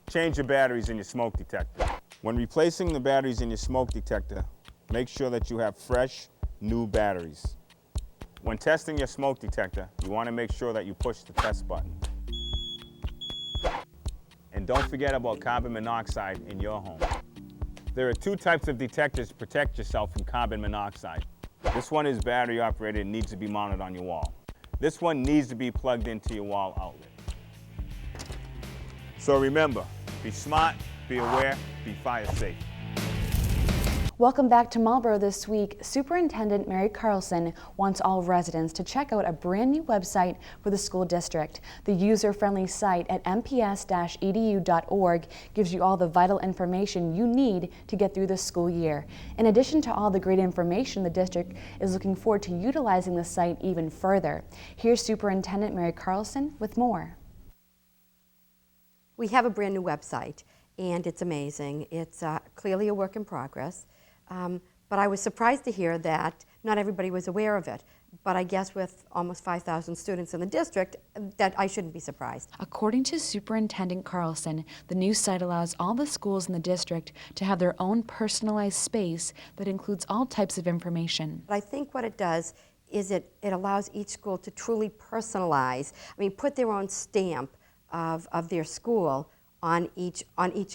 Change your batteries in your smoke detector. When replacing the batteries in your smoke detector, make sure that you have fresh, new batteries. When testing your smoke detector, you want to make sure that you push the test button. And don't forget about carbon monoxide in your home. There are 2 types of detectors to protect yourself from carbon monoxide. This one is battery operated and needs to be mounted on your wall. This one needs to be plugged into your wall outlet. So remember, be smart, be aware, be fire safe. Welcome back to Marlborough this week. Superintendent Mary Carlson wants all residents to check out a brand new website for the school district. The user-friendly site at mps-edu.org gives you all the vital information you need to get through the school year. In addition to all the great information, the district is looking forward to utilizing the site even further. Here's Superintendent Mary Carlson with more. We have a brand new website, and it's amazing. It's clearly a work in progress. But I was surprised to hear that not everybody was aware of it. But I guess with almost 5,000 students in the district, that I shouldn't be surprised. According to Superintendent Carlson, the new site allows all the schools in the district to have their own personalized space that includes all types of information. But I think what it does is it allows each school to truly personalize, put their own stamp of their school on each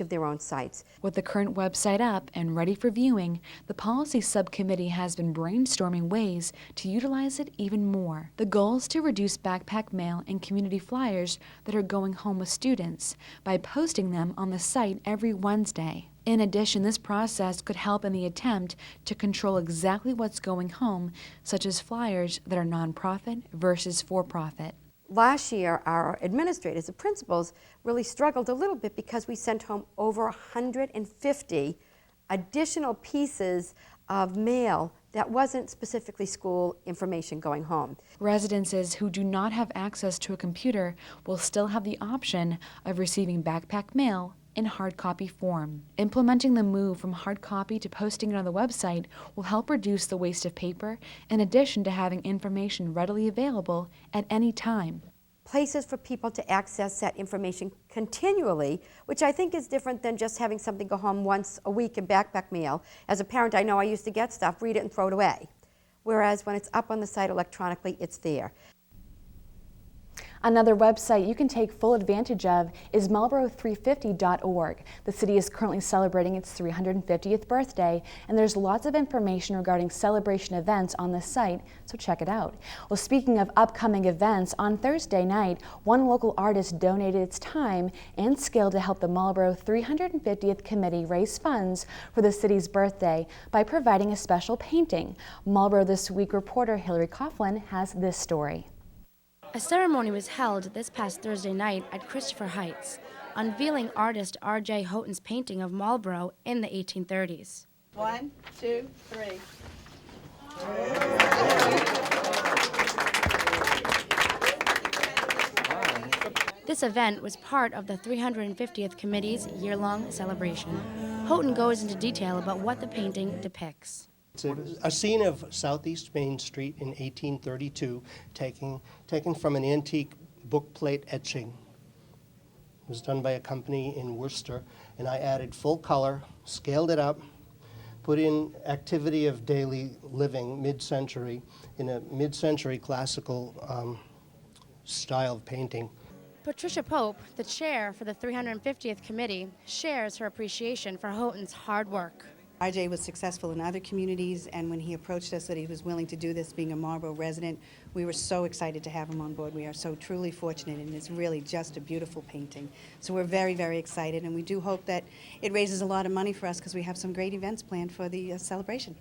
of their own sites. With the current website up and ready for viewing, the policy subcommittee has been brainstorming ways to utilize it even more. The goal is to reduce backpack mail and community flyers that are going home with students by posting them on the site every Wednesday. In addition, this process could help in the attempt to control exactly what's going home, such as flyers that are nonprofit versus for-profit. Last year, our administrators, the principals, really struggled a little bit because we sent home over 150 additional pieces of mail that wasn't specifically school information going home. Residences who do not have access to a computer will still have the option of receiving backpack mail in hard copy form. Implementing the move from hard copy to posting it on the website will help reduce the waste of paper, in addition to having information readily available at any time. Places for people to access that information continually, which I think is different than just having something go home once a week in backpack mail. As a parent, I know I used to get stuff, read it and throw it away. Whereas when it's up on the site electronically, it's there. Another website you can take full advantage of is Marlborough350.org. The city is currently celebrating its 350th birthday, and there's lots of information regarding celebration events on the site, so check it out. Well, speaking of upcoming events, on Thursday night, one local artist donated its time and skill to help the Marlborough 350th Committee raise funds for the city's birthday by providing a special painting. Marlborough This Week reporter Hillary Coughlin has this story. A ceremony was held this past Thursday night at Christopher Heights, unveiling artist R.J. Houghton's painting of Marlborough in the 1830s. 1, 2, 3. This event was part of the 350th Committee's year-long celebration. Houghton goes into detail about what the painting depicts. It's a scene of Southeast Main Street in 1832, taken from an antique bookplate etching. It was done by a company in Worcester, and I added full color, scaled it up, put in activity of daily living mid-century in a mid-century classical style of painting. Patricia Pope, the chair for the 350th Committee, shares her appreciation for Houghton's hard work. RJ was successful in other communities, and when he approached us that he was willing to do this, being a Marlborough resident, we were so excited to have him on board. We are so truly fortunate, and it's really just a beautiful painting. So we're very, very excited, and we do hope that it raises a lot of money for us because we have some great events planned for the celebration.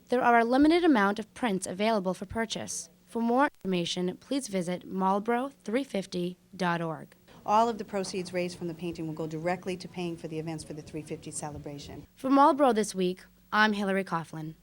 There are a limited amount of prints available for purchase. For more information, please visit Marlborough350.org. All of the proceeds raised from the painting will go directly to paying for the events for the 350 celebration. For Marlborough This Week, I'm Hillary Coughlin.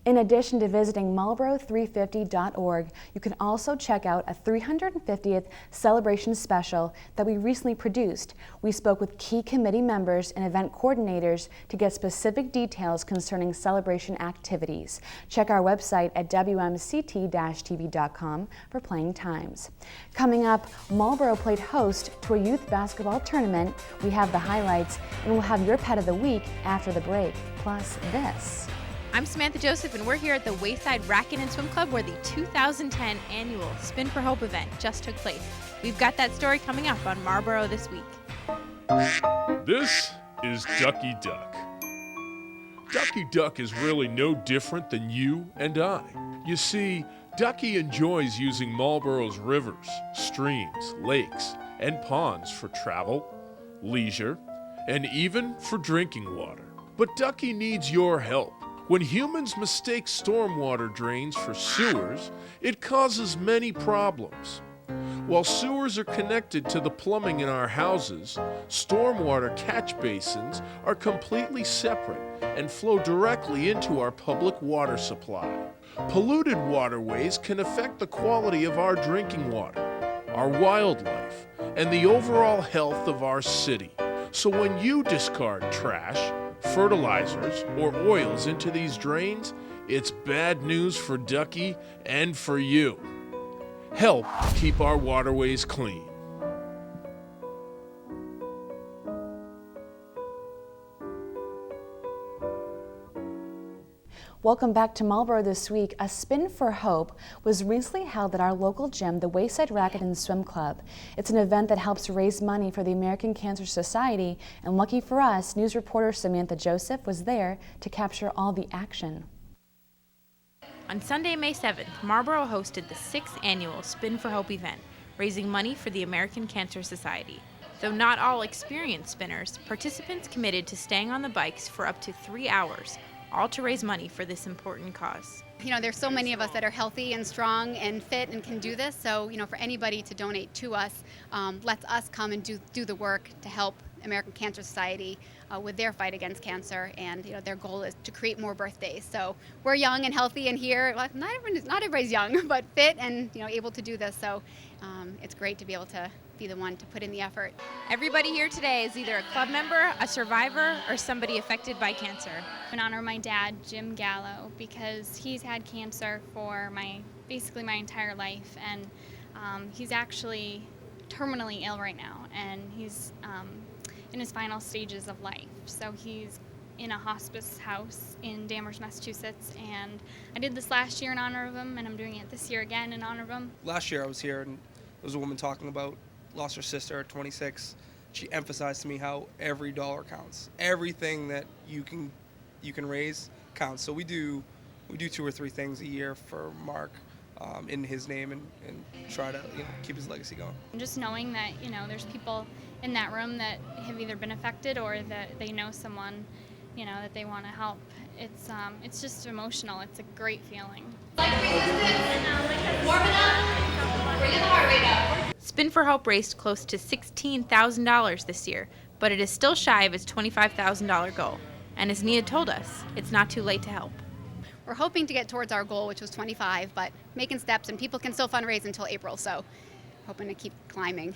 In addition to visiting Marlborough350.org, you can also check out a 350th celebration special that we recently produced. We spoke with key committee members and event coordinators to get specific details concerning celebration activities. Check our website at WMCT-TV.com for playing times. Coming up, Marlborough played host to a youth basketball tournament. We have the highlights, and we'll have your pet of the week after the break, plus this. I'm Samantha Joseph, and we're here at the Wayside Racket and Swim Club where the 2010 annual Spin for Hope event just took place. We've got that story coming up on Marlborough This Week. This is Ducky Duck. Ducky Duck is really no different than you and I. You see, Ducky enjoys using Marlborough's rivers, streams, lakes, and ponds for travel, leisure, and even for drinking water. But Ducky needs your help. When humans mistake stormwater drains for sewers, it causes many problems. While sewers are connected to the plumbing in our houses, stormwater catch basins are completely separate and flow directly into our public water supply. Polluted waterways can affect the quality of our drinking water, our wildlife, and the overall health of our city. So when you discard trash, fertilizers, or oils into these drains, it's bad news for Ducky and for you. Help keep our waterways clean. Welcome back to Marlborough This Week. A Spin for Hope was recently held at our local gym, the Wayside Racket and Swim Club. It's an event that helps raise money for the American Cancer Society, and lucky for us, news reporter Samantha Joseph was there to capture all the action. On Sunday, May 7th, Marlborough hosted the 6th annual Spin for Hope event, raising money for the American Cancer Society. Though not all experienced spinners, participants committed to staying on the bikes for up to 3 hours, all to raise money for this important cause. You know, there's so many of us that are healthy and strong and fit and can do this, so, you know, for anybody to donate to us lets us come and do the work to help American Cancer Society with their fight against cancer, and, you know, their goal is to create more birthdays. So we're young and healthy and here, well, not everybody's young, but fit and, you know, able to do this, so it's great to be able to be the one to put in the effort. Everybody here today is either a club member, a survivor, or somebody affected by cancer. In honor of my dad, Jim Gallo, because he's had cancer for basically my entire life, and he's actually terminally ill right now, and he's in his final stages of life. So he's in a hospice house in Danvers, Massachusetts, and I did this last year in honor of him, and I'm doing it this year again in honor of him. Last year I was here, and was a woman talking about lost her sister at 26. She emphasized to me how every dollar counts. Everything that you can raise counts. So we do 2 or 3 things a year for Mark in his name and try to keep his legacy going. Just knowing that there's people in that room that have either been affected or that they know someone that they want to help. It's just emotional. It's a great feeling. Spin for Hope raised close to $16,000 this year, but it is still shy of its $25,000 goal. And as Nia told us, it's not too late to help. We're hoping to get towards our goal, which was 25, but making steps, and people can still fundraise until April, so hoping to keep climbing.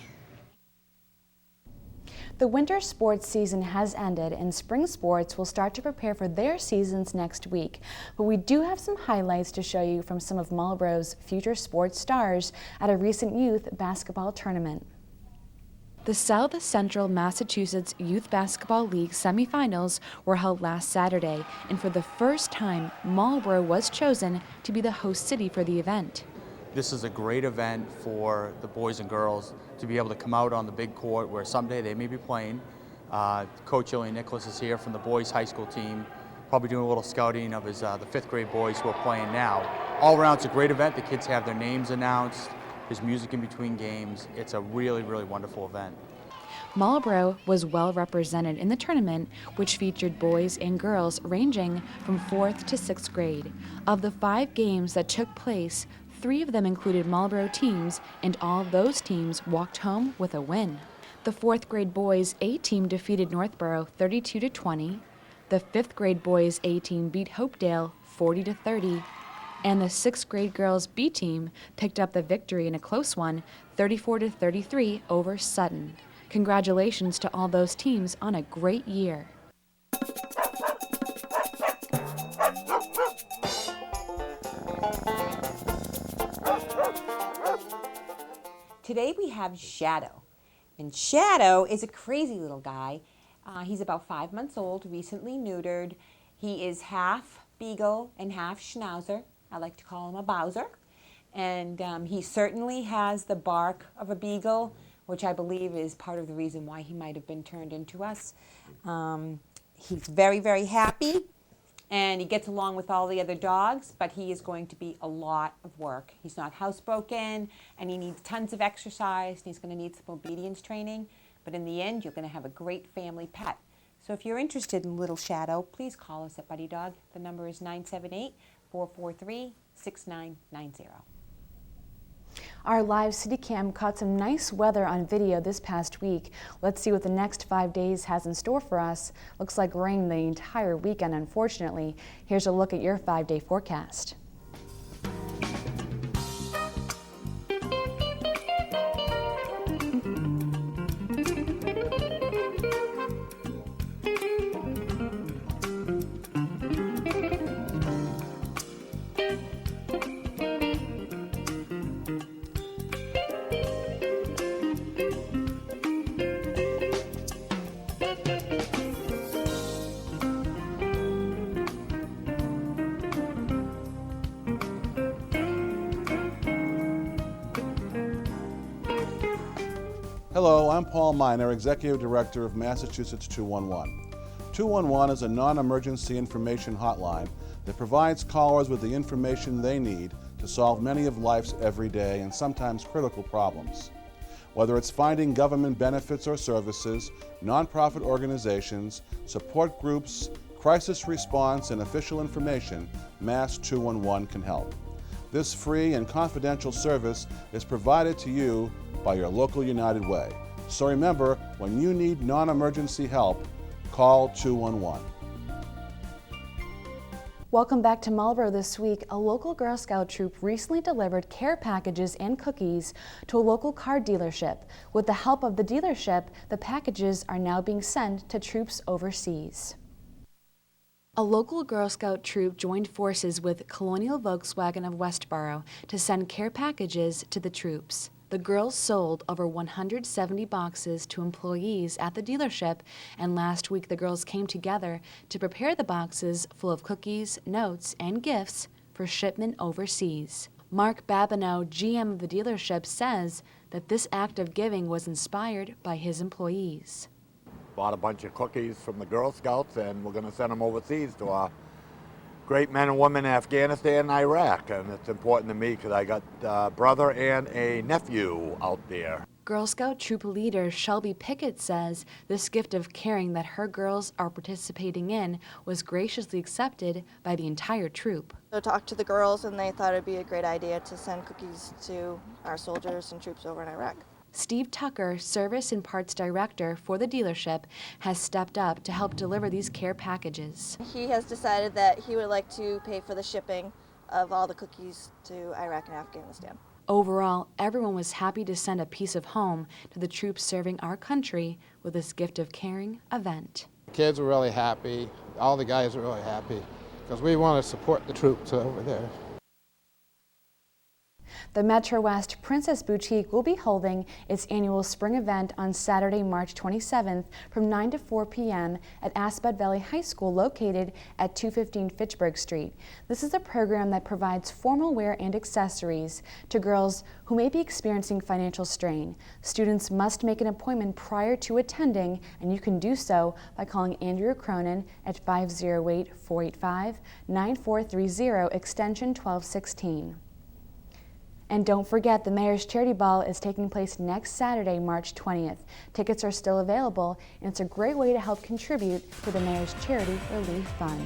The winter sports season has ended and spring sports will start to prepare for their seasons next week. But we do have some highlights to show you from some of Marlborough's future sports stars at a recent youth basketball tournament. The South Central Massachusetts Youth Basketball League semifinals were held last Saturday, and for the first time, Marlborough was chosen to be the host city for the event. This is a great event for the boys and girls to be able to come out on the big court where someday they may be playing. Coach Illian Nicholas is here from the boys high school team, probably doing a little scouting of his the 5th grade boys who are playing now. All around, it's a great event. The kids have their names announced. There's music in between games. It's a really, really wonderful event. Marlborough was well represented in the tournament, which featured boys and girls ranging from 4th to 6th grade. Of the 5 games that took place, 3 of them included Marlborough teams, and all of those teams walked home with a win. The 4th grade boys A team defeated Northborough 32-20. The 5th grade boys A team beat Hopedale 40-30. And the 6th grade girls B team picked up the victory in a close one, 34-33 over Sutton. Congratulations to all those teams on a great year. Today we have Shadow. And Shadow is a crazy little guy. He's about 5 months old, recently neutered. He is half Beagle and half Schnauzer. I like to call him a Bowser. And he certainly has the bark of a Beagle, which I believe is part of the reason why he might have been turned into us. He's very, very happy, and he gets along with all the other dogs, but he is going to be a lot of work. He's not housebroken, and he needs tons of exercise, and he's going to need some obedience training, but in the end, you're going to have a great family pet. So if you're interested in little Shadow, please call us at Buddy Dog. The number is 978-443-6990. Our live city cam caught some nice weather on video this past week. Let's see what the next 5 days has in store for us. Looks like rain the entire weekend, unfortunately. Here's a look at your 5-day forecast. Hello, I'm Paul Miner, Executive Director of Massachusetts 211. 211 is a non-emergency information hotline that provides callers with the information they need to solve many of life's everyday and sometimes critical problems. Whether it's finding government benefits or services, nonprofit organizations, support groups, crisis response, and official information, Mass 211 can help. This free and confidential service is provided to you by your local United Way. So remember, when you need non-emergency help, call 211. Welcome back to Marlborough this week. A local Girl Scout troop recently delivered care packages and cookies to a local car dealership. With the help of the dealership, the packages are now being sent to troops overseas. A local Girl Scout troop joined forces with Colonial Volkswagen of Westboro to send care packages to the troops. The girls sold over 170 boxes to employees at the dealership, and last week the girls came together to prepare the boxes full of cookies, notes, and gifts for shipment overseas. Mark Babineau, GM of the dealership, says that this act of giving was inspired by his employees. Bought a bunch of cookies from the Girl Scouts, and we're going to send them overseas to our great men and women in Afghanistan and Iraq. And it's important to me because I got a brother and a nephew out there. Girl Scout troop leader Shelby Pickett says this gift of caring that her girls are participating in was graciously accepted by the entire troop. I talked to the girls and they thought it'd be a great idea to send cookies to our soldiers and troops over in Iraq. Steve Tucker, Service and Parts Director for the dealership, has stepped up to help deliver these care packages. He has decided that he would like to pay for the shipping of all the cookies to Iraq and Afghanistan. Overall, everyone was happy to send a piece of home to the troops serving our country with this gift of caring event. Kids were really happy. All the guys were really happy because we want to support the troops over there. The Metro West Princess Boutique will be holding its annual spring event on Saturday, March 27th from 9 to 4 p.m. at Aspet Valley High School located at 215 Fitchburg Street. This is a program that provides formal wear and accessories to girls who may be experiencing financial strain. Students must make an appointment prior to attending, and you can do so by calling Andrea Cronin at 508-485-9430 extension 1216. And don't forget, the Mayor's Charity Ball is taking place next Saturday, March 20th. Tickets are still available, and it's a great way to help contribute to the Mayor's Charity Relief Fund.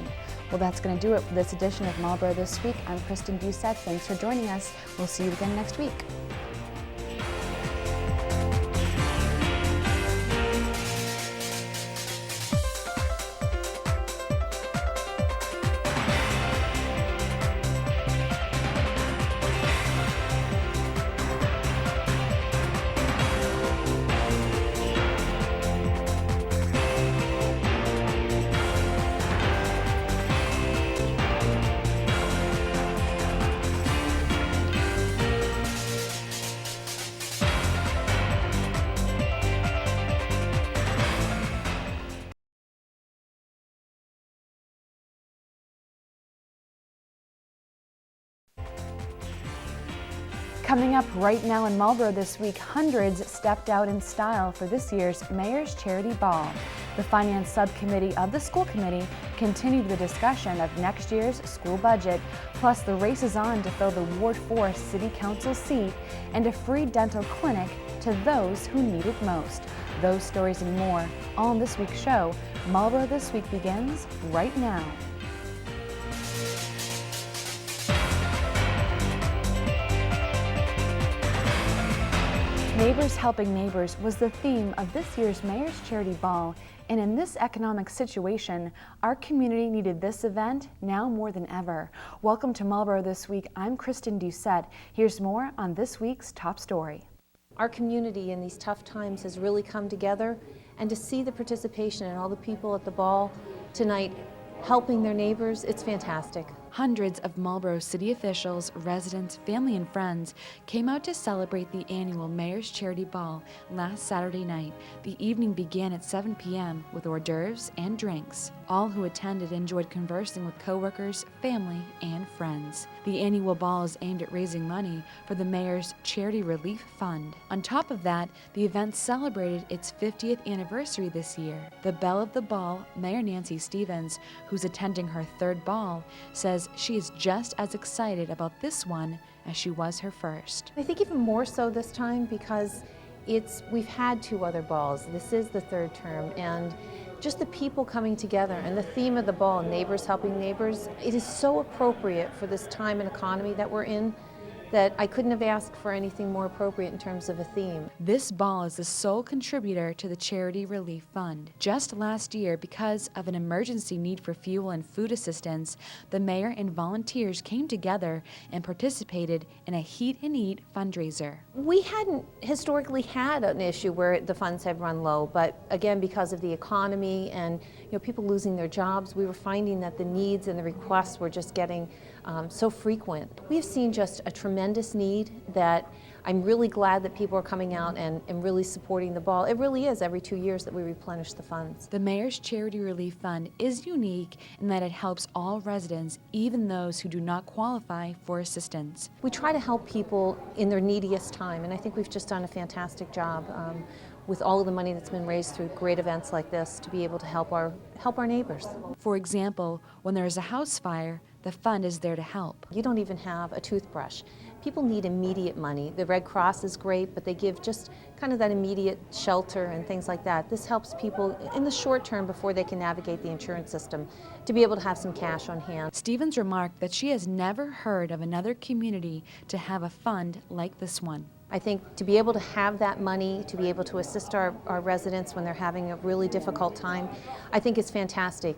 Well, that's going to do it for this edition of Marlborough This Week. I'm Kristen Doucette. Thanks for joining us. We'll see you again next week. Coming up right now in Marlborough this week, hundreds stepped out in style for this year's Mayor's Charity Ball. The Finance Subcommittee of the School Committee continued the discussion of next year's school budget, plus the race is on to fill the Ward 4 City Council seat and a free dental clinic to those who need it most. Those stories and more, all in this week's show. Marlborough This Week begins right now. Neighbors Helping Neighbors was the theme of this year's Mayor's Charity Ball, and in this economic situation, our community needed this event now more than ever. Welcome to Marlborough This Week. I'm Kristen Doucette. Here's more on this week's top story. Our community in these tough times has really come together, and to see the participation and all the people at the ball tonight helping their neighbors, it's fantastic. Hundreds of Marlborough city officials, residents, family, and friends came out to celebrate the annual Mayor's Charity Ball last Saturday night. The evening began at 7 p.m. with hors d'oeuvres and drinks. All who attended enjoyed conversing with coworkers, family, and friends. The annual ball is aimed at raising money for the Mayor's Charity Relief Fund. On top of that, the event celebrated its 50th anniversary this year. The belle of the ball, Mayor Nancy Stevens, who's attending her third ball, says she is just as excited about this one as she was her first. I think even more so this time because we've had two other balls. This is the third term, and just the people coming together and the theme of the ball, Neighbors Helping Neighbors, it is so appropriate for this time and economy that we're in that I couldn't have asked for anything more appropriate in terms of a theme. This ball is the sole contributor to the Charity Relief Fund. Just last year, because of an emergency need for fuel and food assistance, the mayor and volunteers came together and participated in a Heat and Eat fundraiser. We hadn't historically had an issue where the funds have run low, but again, because of the economy and people losing their jobs. We were finding that the needs and the requests were just getting so frequent. We've seen just a tremendous need that I'm really glad that people are coming out and really supporting the ball. It really is every 2 years that we replenish the funds. The Mayor's Charity Relief Fund is unique in that it helps all residents, even those who do not qualify for assistance. We try to help people in their neediest time, and I think we've just done a fantastic job with all of the money that's been raised through great events like this to be able to help our neighbors. For example, when there is a house fire, the fund is there to help. You don't even have a toothbrush. People need immediate money. The Red Cross is great, but they give just kind of that immediate shelter and things like that. This helps people in the short term before they can navigate the insurance system to be able to have some cash on hand. Stevens remarked that she has never heard of another community to have a fund like this one. I think to be able to have that money, to be able to assist our residents when they're having a really difficult time, I think is fantastic.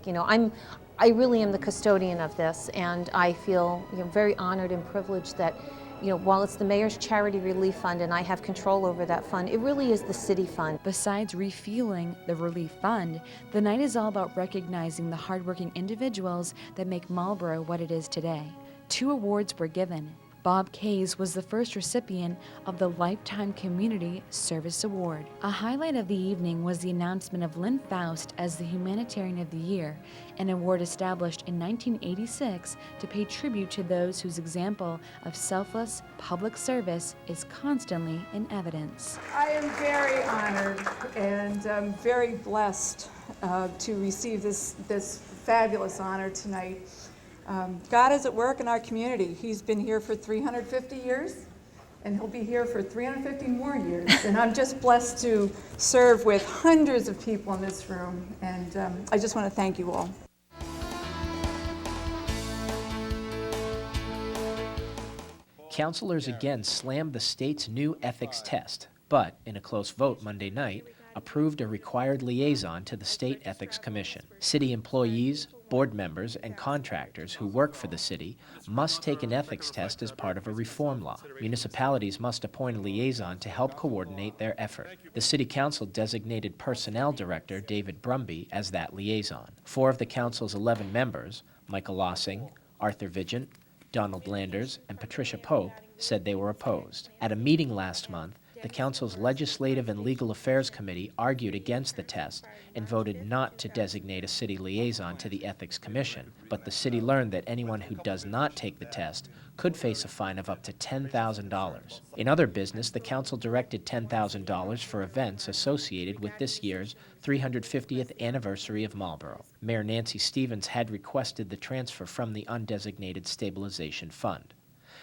I really am the custodian of this, and I feel very honored and privileged that while it's the Mayor's Charity Relief Fund and I have control over that fund, it really is the city fund. Besides refueling the relief fund, the night is all about recognizing the hardworking individuals that make Marlborough what it is today. 2 awards were given. Bob Kays was the first recipient of the Lifetime Community Service Award. A highlight of the evening was the announcement of Lynn Faust as the Humanitarian of the Year, an award established in 1986 to pay tribute to those whose example of selfless public service is constantly in evidence. I am very honored and very blessed to receive this fabulous honor tonight. God is at work in our community. He's been here for 350 years, and he'll be here for 350 more years. And I'm just blessed to serve with hundreds of people in this room, and I just want to thank you all. Councilors again slammed the state's new ethics test, but in a close vote Monday night, approved a required liaison to the State Ethics Commission. City employees, board members, and contractors who work for the city must take an ethics test as part of a reform law. Municipalities must appoint a liaison to help coordinate their effort. The City Council designated Personnel Director David Brumby as that liaison. 4 of the Council's 11 members, Michael Lossing, Arthur Vigent, Donald Landers, and Patricia Pope, said they were opposed. At a meeting last month, the Council's Legislative and Legal Affairs Committee argued against the test and voted not to designate a city liaison to the Ethics Commission, but the city learned that anyone who does not take the test could face a fine of up to $10,000. In other business, the Council directed $10,000 for events associated with this year's 350th anniversary of Marlborough. Mayor Nancy Stevens had requested the transfer from the undesignated stabilization fund.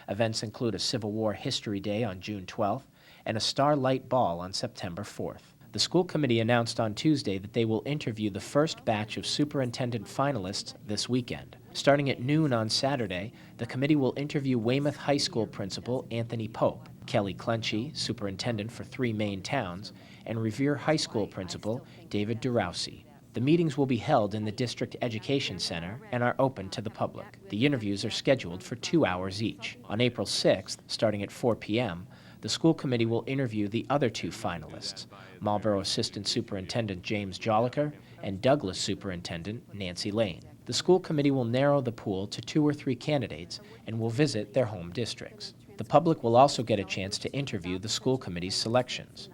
Events include a Civil War History Day on June 12th, and a Starlight Ball on September 4th. The school committee announced on Tuesday that they will interview the first batch of superintendent finalists this weekend. Starting at noon on Saturday, the committee will interview Weymouth High School principal Anthony Pope, Kelly Clenchy, superintendent for 3 Maine towns, and Revere High School principal David Duroussi. The meetings will be held in the District Education Center and are open to the public. The interviews are scheduled for 2 hours each. On April 6th, starting at 4 p.m., the school committee will interview the other 2 finalists, Marlborough Assistant Superintendent James Jolliker and Douglas Superintendent Nancy Lane. The school committee will narrow the pool to 2 or 3 candidates and will visit their home districts. The public will also get a chance to interview the school committee's selections.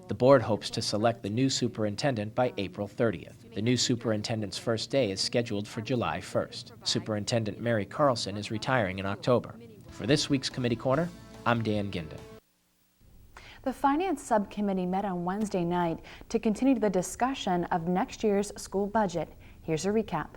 The board hopes to select the new superintendent by April 30th. The new superintendent's first day is scheduled for July 1st. Superintendent Mary Carlson is retiring in October. For this week's Committee Corner, I'm Dan Ginden. The Finance Subcommittee met on Wednesday night to continue the discussion of next year's school budget. Here's a recap.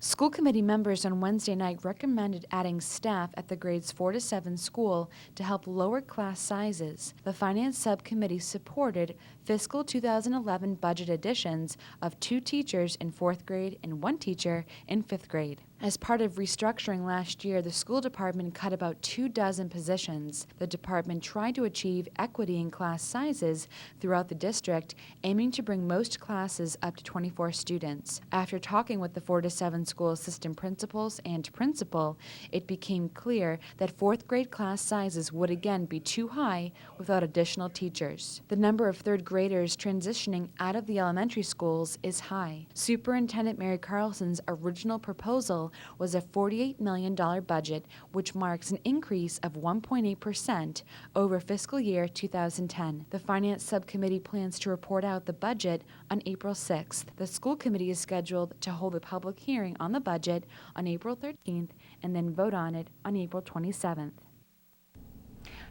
School committee members on Wednesday night recommended adding staff at the grades 4 to 7 school to help lower class sizes. The Finance Subcommittee supported fiscal 2011 budget additions of 2 teachers in 4th grade and 1 teacher in 5th grade. As part of restructuring last year, the school department cut about 24 positions. The department tried to achieve equity in class sizes throughout the district, aiming to bring most classes up to 24 students. After talking with the 4 to 7 school assistant principals and principal, it became clear that 4th grade class sizes would again be too high without additional teachers. The number of 3rd grade graders transitioning out of the elementary schools is high. Superintendent Mary Carlson's original proposal was a $48 million budget, which marks an increase of 1.8% over fiscal year 2010. The Finance Subcommittee plans to report out the budget on April 6th. The school committee is scheduled to hold a public hearing on the budget on April 13th and then vote on it on April 27th.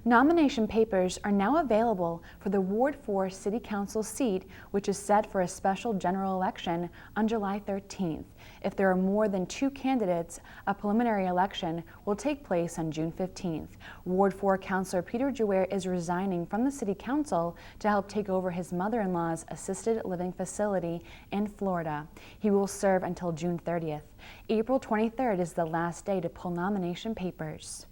Nomination papers are now available for the Ward 4 City Council seat, which is set for a special general election on July 13th. If there are more than 2 candidates, a preliminary election will take place on June 15th. Ward 4 Councilor Peter Jouer is resigning from the City Council to help take over his mother-in-law's assisted living facility in Florida. He will serve until June 30th. April 23rd is the last day to pull nomination papers.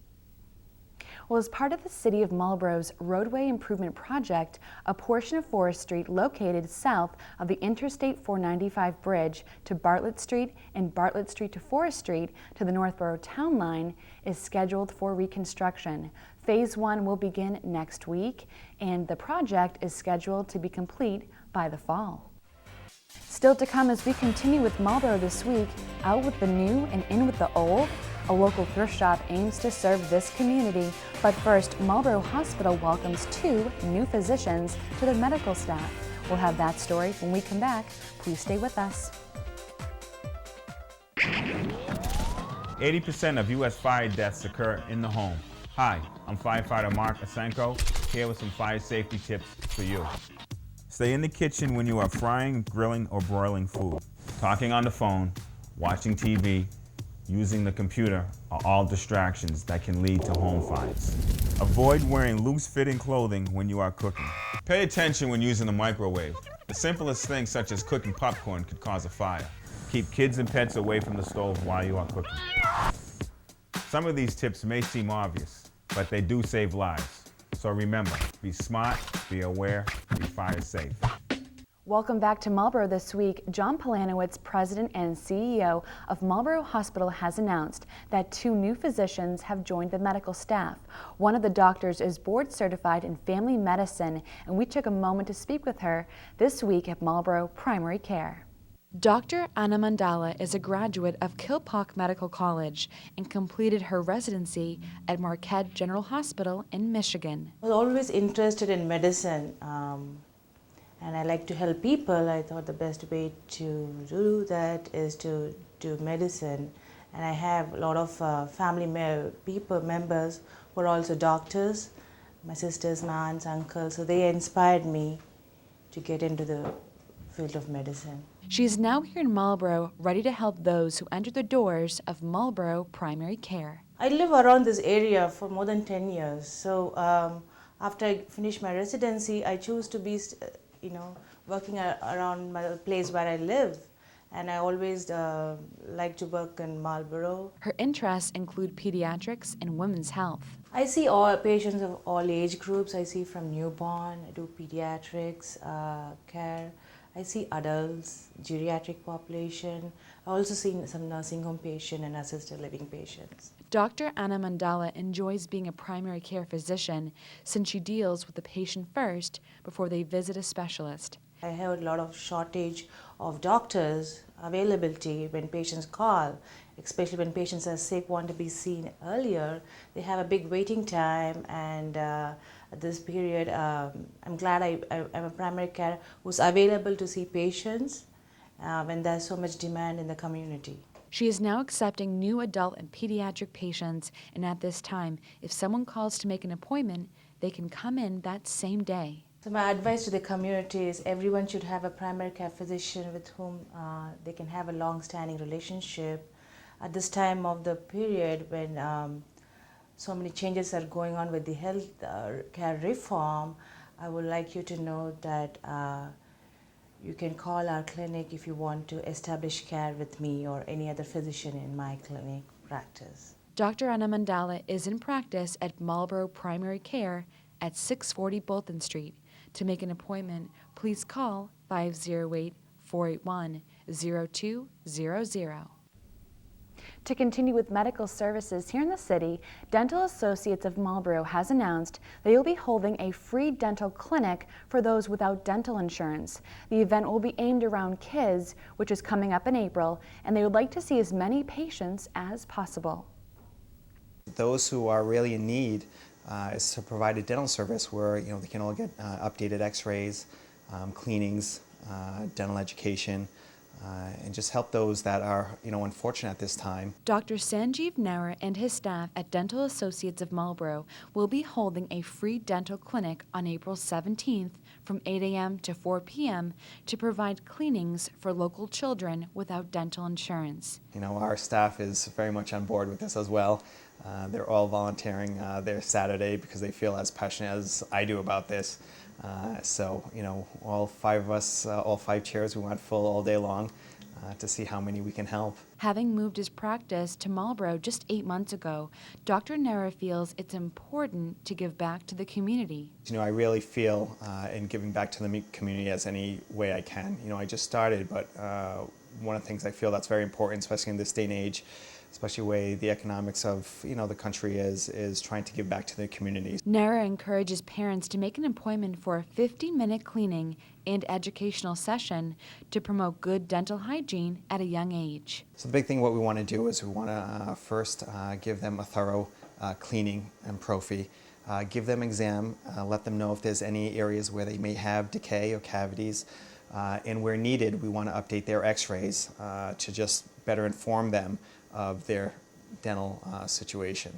Well, as part of the City of Marlborough's roadway improvement project, a portion of Forest Street located south of the Interstate 495 bridge to Bartlett Street and Bartlett Street to Forest Street to the Northborough Town Line is scheduled for reconstruction. Phase 1 will begin next week, and the project is scheduled to be complete by the fall. Still to come as we continue with Marlborough This Week, out with the new and in with the old. A local thrift shop aims to serve this community, but first, Marlborough Hospital welcomes 2 new physicians to their medical staff. We'll have that story when we come back. Please stay with us. 80% of U.S. fire deaths occur in the home. Hi, I'm firefighter Mark Asenko, here with some fire safety tips for you. Stay in the kitchen when you are frying, grilling, or broiling food. Talking on the phone, watching TV, using the computer are all distractions that can lead to home fires. Avoid wearing loose-fitting clothing when you are cooking. Pay attention when using the microwave. The simplest things such as cooking popcorn could cause a fire. Keep kids and pets away from the stove while you are cooking. Some of these tips may seem obvious, but they do save lives. So remember, be smart, be aware, be fire safe. Welcome back to Marlborough This Week. John Polanowitz, President and CEO of Marlborough Hospital, has announced that 2 new physicians have joined the medical staff. One of the doctors is board certified in family medicine, and we took a moment to speak with her this week at Marlborough Primary Care. Dr. Anna Mandala is a graduate of Kilpauk Medical College and completed her residency at Marquette General Hospital in Michigan. I was always interested in medicine. And I like to help people. I thought the best way to do that is to do medicine. And I have a lot of family members who are also doctors, my sisters, my aunts, uncles, so they inspired me to get into the field of medicine. She is now here in Marlborough, ready to help those who enter the doors of Marlborough Primary Care. I live around this area for more than 10 years. So after I finished my residency, I chose to be working around my place where I live. And I always like to work in Marlborough. Her interests include pediatrics and women's health. I see all patients of all age groups. I see from newborn, I do pediatrics care. I see adults, geriatric population. I also see some nursing home patient and assisted living patients. Dr. Anna Mandala enjoys being a primary care physician since she deals with the patient first before they visit a specialist. I have a lot of shortage of doctors availability when patients call, especially when patients are sick, want to be seen earlier. They have a big waiting time, and at this period, I'm glad I'm a primary care who's available to see patients when there's so much demand in the community. She is now accepting new adult and pediatric patients, and at this time, if someone calls to make an appointment, they can come in that same day. So my advice to the community is everyone should have a primary care physician with whom they can have a long-standing relationship. At this time of the period when so many changes are going on with the health care reform, I would like you to know that you can call our clinic if you want to establish care with me or any other physician in my clinic practice. Dr. Anna Mandala is in practice at Marlborough Primary Care at 640 Bolton Street. To make an appointment, please call 508-481-0200. To continue with medical services here in the city, Dental Associates of Marlborough has announced they will be holding a free dental clinic for those without dental insurance. The event will be aimed around kids, which is coming up in April, and they would like to see as many patients as possible. Those who are really in need is to provide a dental service where they can all get updated x-rays, cleanings, dental education, and just help those that are unfortunate at this time. Dr. Sanjeev Nara and his staff at Dental Associates of Marlborough will be holding a free dental clinic on April 17th from 8 a.m. to 4 p.m. to provide cleanings for local children without dental insurance. Our staff is very much on board with this as well. They're all volunteering their Saturday because they feel as passionate as I do about this. So, all five of us, all 5 chairs, we went full all day long to see how many we can help. Having moved his practice to Marlborough just 8 months ago, Dr. Nara feels it's important to give back to the community. I really feel in giving back to the community as any way I can. I just started, but one of the things I feel that's very important, especially in this day and age, especially the way the economics of the country is trying to give back to the communities. Nara encourages parents to make an appointment for a 50-minute cleaning and educational session to promote good dental hygiene at a young age. So the big thing what we want to do is we want to first give them a thorough cleaning and prophy, give them exam, let them know if there's any areas where they may have decay or cavities, and where needed we want to update their x-rays to just better inform them of their dental situation.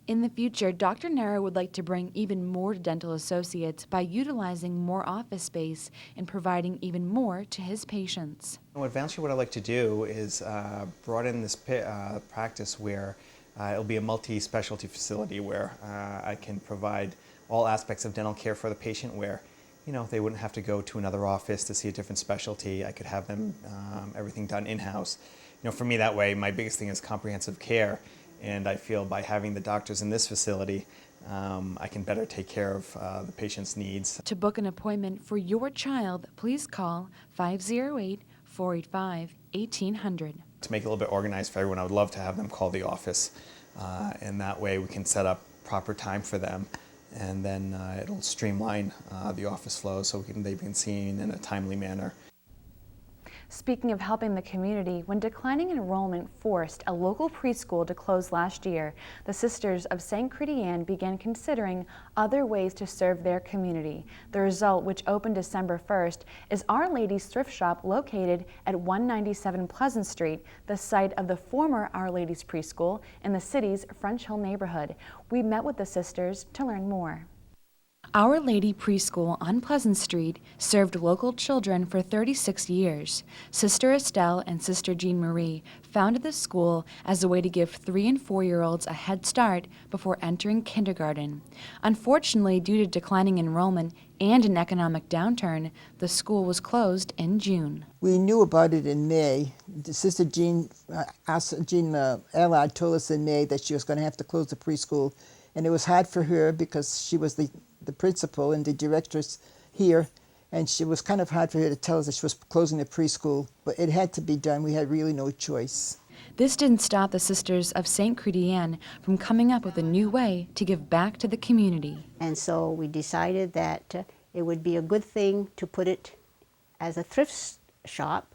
In the future, Dr. Nara would like to bring even more to Dental Associates by utilizing more office space and providing even more to his patients. Eventually what I'd like to do is broaden this practice where it'll be a multi-specialty facility where I can provide all aspects of dental care for the patient where they wouldn't have to go to another office to see a different specialty. I could have them everything done in-house. For me that way, my biggest thing is comprehensive care, and I feel by having the doctors in this facility, I can better take care of the patient's needs. To book an appointment for your child, please call 508-485-1800. To make it a little bit organized for everyone, I would love to have them call the office, and that way we can set up proper time for them, and then it'll streamline the office flow so they've been seen in a timely manner. Speaking of helping the community, when declining enrollment forced a local preschool to close last year, the Sisters of St. Chrétien began considering other ways to serve their community. The result, which opened December 1st, is Our Lady's Thrift Shop located at 197 Pleasant Street, the site of the former Our Lady's Preschool in the city's French Hill neighborhood. We met with the sisters to learn more. Our Lady Preschool on Pleasant Street served local children for 36 years. Sister Estelle and Sister Jean Marie founded the school as a way to give 3- and 4-year-olds a head start before entering kindergarten. Unfortunately, due to declining enrollment and an economic downturn, the school was closed in June. We knew about it in May. Sister Jean Allard told us in May that she was going to have to close the preschool, and it was hard for her because she was the principal and the directress here, and it was kind of hard for her to tell us that she was closing the preschool, but it had to be done. We had really no choice. This didn't stop the Sisters of St. Chrétien from coming up with a new way to give back to the community. And so we decided that it would be a good thing to put it as a thrift shop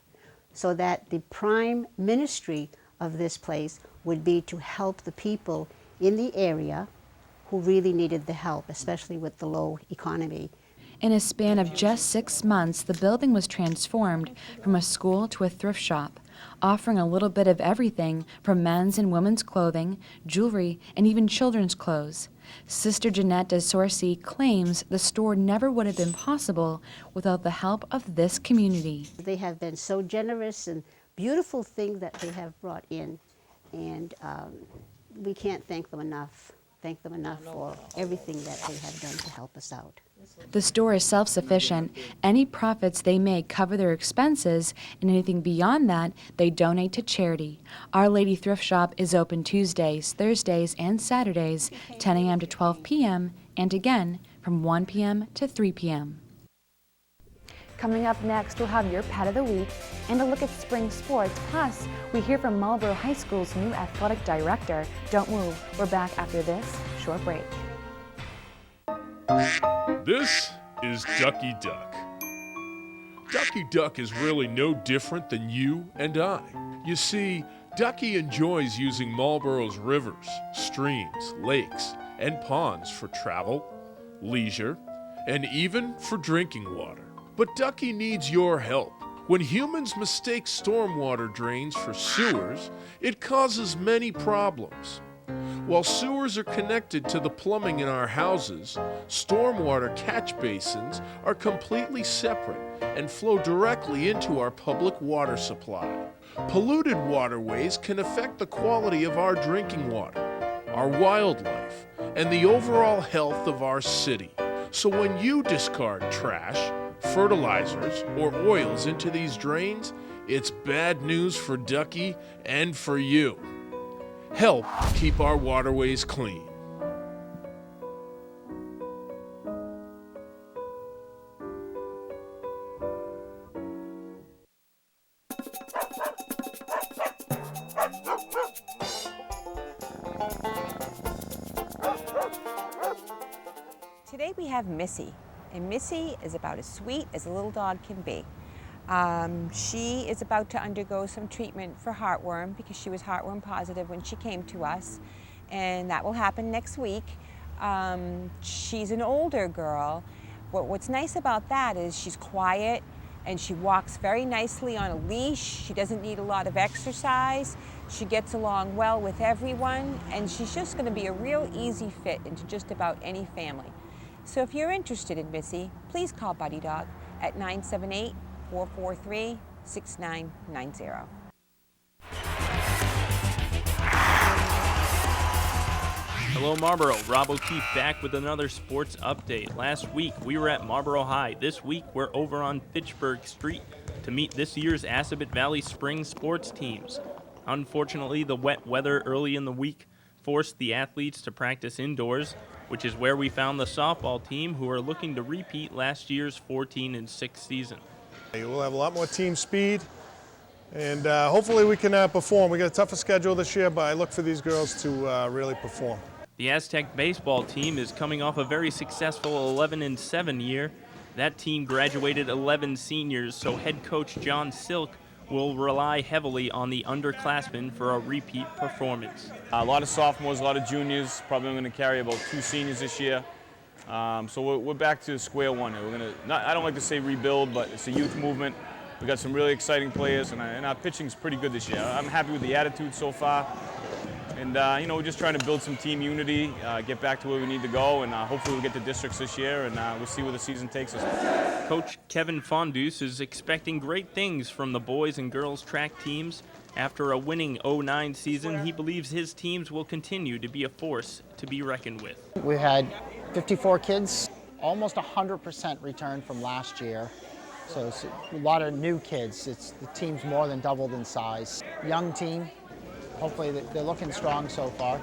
so that the prime ministry of this place would be to help the people in the area who really needed the help, especially with the low economy. In a span of just 6 months, the building was transformed from a school to a thrift shop, offering a little bit of everything from men's and women's clothing, jewelry, and even children's clothes. Sister Jeanette de Sorcy claims the store never would have been possible without the help of this community. They have been so generous and beautiful things that they have brought in, and we can't thank them enough. Thank them enough for everything that they have done to help us out. The store is self-sufficient. Any profits they make cover their expenses, and anything beyond that, they donate to charity. Our Lady Thrift Shop is open Tuesdays, Thursdays, and Saturdays, 10 a.m. to 12 p.m., and again from 1 p.m. to 3 p.m. Coming up next, we'll have your Pet of the Week and a look at spring sports. Plus, we hear from Marlborough High School's new athletic director. Don't move. We're back after this short break. This is Ducky Duck. Ducky Duck is really no different than you and I. You see, Ducky enjoys using Marlborough's rivers, streams, lakes, and ponds for travel, leisure, and even for drinking water. But Ducky needs your help. When humans mistake stormwater drains for sewers, it causes many problems. While sewers are connected to the plumbing in our houses, stormwater catch basins are completely separate and flow directly into our public water supply. Polluted waterways can affect the quality of our drinking water, our wildlife, and the overall health of our city. So when you discard trash, fertilizers, or oils into these drains, it's bad news for Ducky and for you. Help keep our waterways clean. Today we have Missy, and Missy is about as sweet as a little dog can be. She is about to undergo some treatment for heartworm because she was heartworm positive when she came to us, and that will happen next week. She's an older girl. What's nice about that is she's quiet and she walks very nicely on a leash. She doesn't need a lot of exercise. She gets along well with everyone, and she's just going to be a real easy fit into just about any family. So if you're interested in Missy, please call Buddy Dog at 978-443-6990. Hello Marlborough, Rob O'Keefe back with another sports update. Last week we were at Marlborough High. This week we're over on Fitchburg Street to meet this year's Assabet Valley spring sports teams. Unfortunately, the wet weather early in the week forced the athletes to practice indoors, which is where we found the softball team who are looking to repeat last year's 14-6 season. We'll have a lot more team speed, and hopefully we can perform. We got a tougher schedule this year, but I look for these girls to really perform. The Aztec baseball team is coming off a very successful 11-7 year. That team graduated 11 seniors, so head coach John Silk will rely heavily on the underclassmen for a repeat performance. A lot of sophomores, a lot of juniors, probably going to carry about 2 seniors this year. So we're back to square one here. We're going to, I don't like to say rebuild, but it's a youth movement. We got some really exciting players, and our pitching's pretty good this year. I'm happy with the attitude so far. And, we're just trying to build some team unity, get back to where we need to go, and hopefully we'll get to districts this year, and we'll see where the season takes us. Coach Kevin Fondus is expecting great things from the boys and girls track teams. After a winning 09 season, he believes his teams will continue to be a force to be reckoned with. We had 54 kids, almost 100% return from last year. So it's a lot of new kids. The team's more than doubled in size. Young team. Hopefully they're looking strong so far.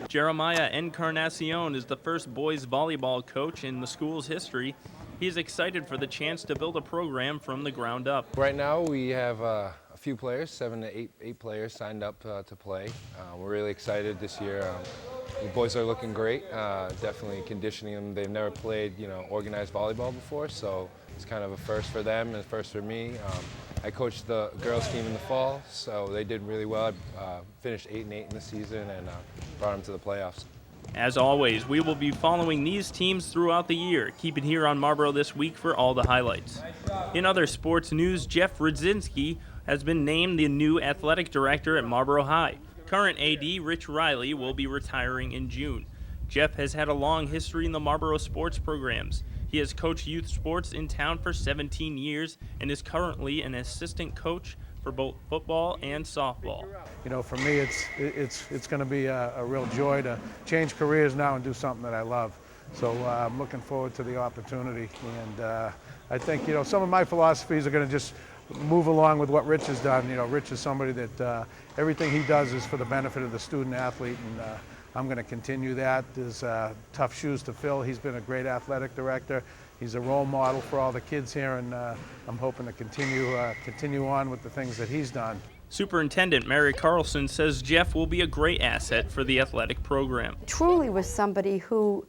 Jeremiah Encarnacion is the first boys volleyball coach in the school's history. He's excited for the chance to build a program from the ground up. Right now we have a few players, 7 to 8 players signed up to play. We're really excited this year. The boys are looking great, definitely conditioning them. They've never played, organized volleyball before, so it's kind of a first for them and a first for me. I coached the girls team in the fall, so they did really well. I finished 8-8 in the season and brought them to the playoffs. As always, we will be following these teams throughout the year. Keep it here on Marlborough This Week for all the highlights. In other sports news, Jeff Rudzinski has been named the new athletic director at Marlborough High. Current AD Rich Riley will be retiring in June. Jeff has had a long history in the Marlborough sports programs. He has coached youth sports in town for 17 years and is currently an assistant coach for both football and softball. For me, it's going to be a real joy to change careers now and do something that I love. So I'm looking forward to the opportunity. And I think, some of my philosophies are going to just move along with what Rich has done. Rich is somebody that everything he does is for the benefit of the student athlete, and I'm going to continue that. There's tough shoes to fill. He's been a great athletic director. he's a role model for all the kids here, and I'm hoping to continue on with the things that he's done. Superintendent Mary Carlson says Jeff will be a great asset for the athletic program. Truly was somebody who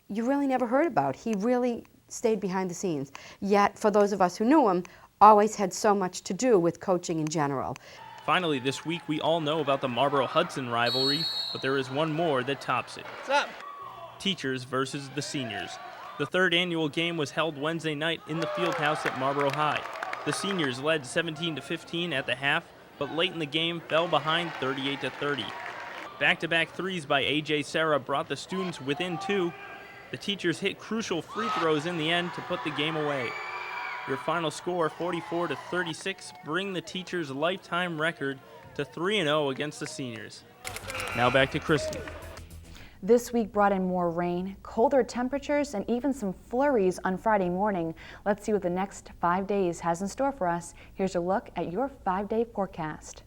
you really never heard about. He really stayed behind the scenes. Yet, for those of us who knew him, always had so much to do with coaching in general. Finally, this week we all know about the Marlborough-Hudson rivalry, but there is one more that tops it. What's up? Teachers versus the seniors. The third annual game was held Wednesday night in the field house at Marlborough High. The seniors led 17-15 at the half, but late in the game fell behind 38-30. Back-to-back threes by A.J. Serra brought the students within 2. The teachers hit crucial free throws in the end to put the game away. Your final score, 44-36, bring the teachers' lifetime record to 3-0 against the seniors. Now back to Kristen. This week brought in more rain, colder temperatures, and even some flurries on Friday morning. Let's see what the next 5 days has in store for us. Here's a look at your 5-day forecast.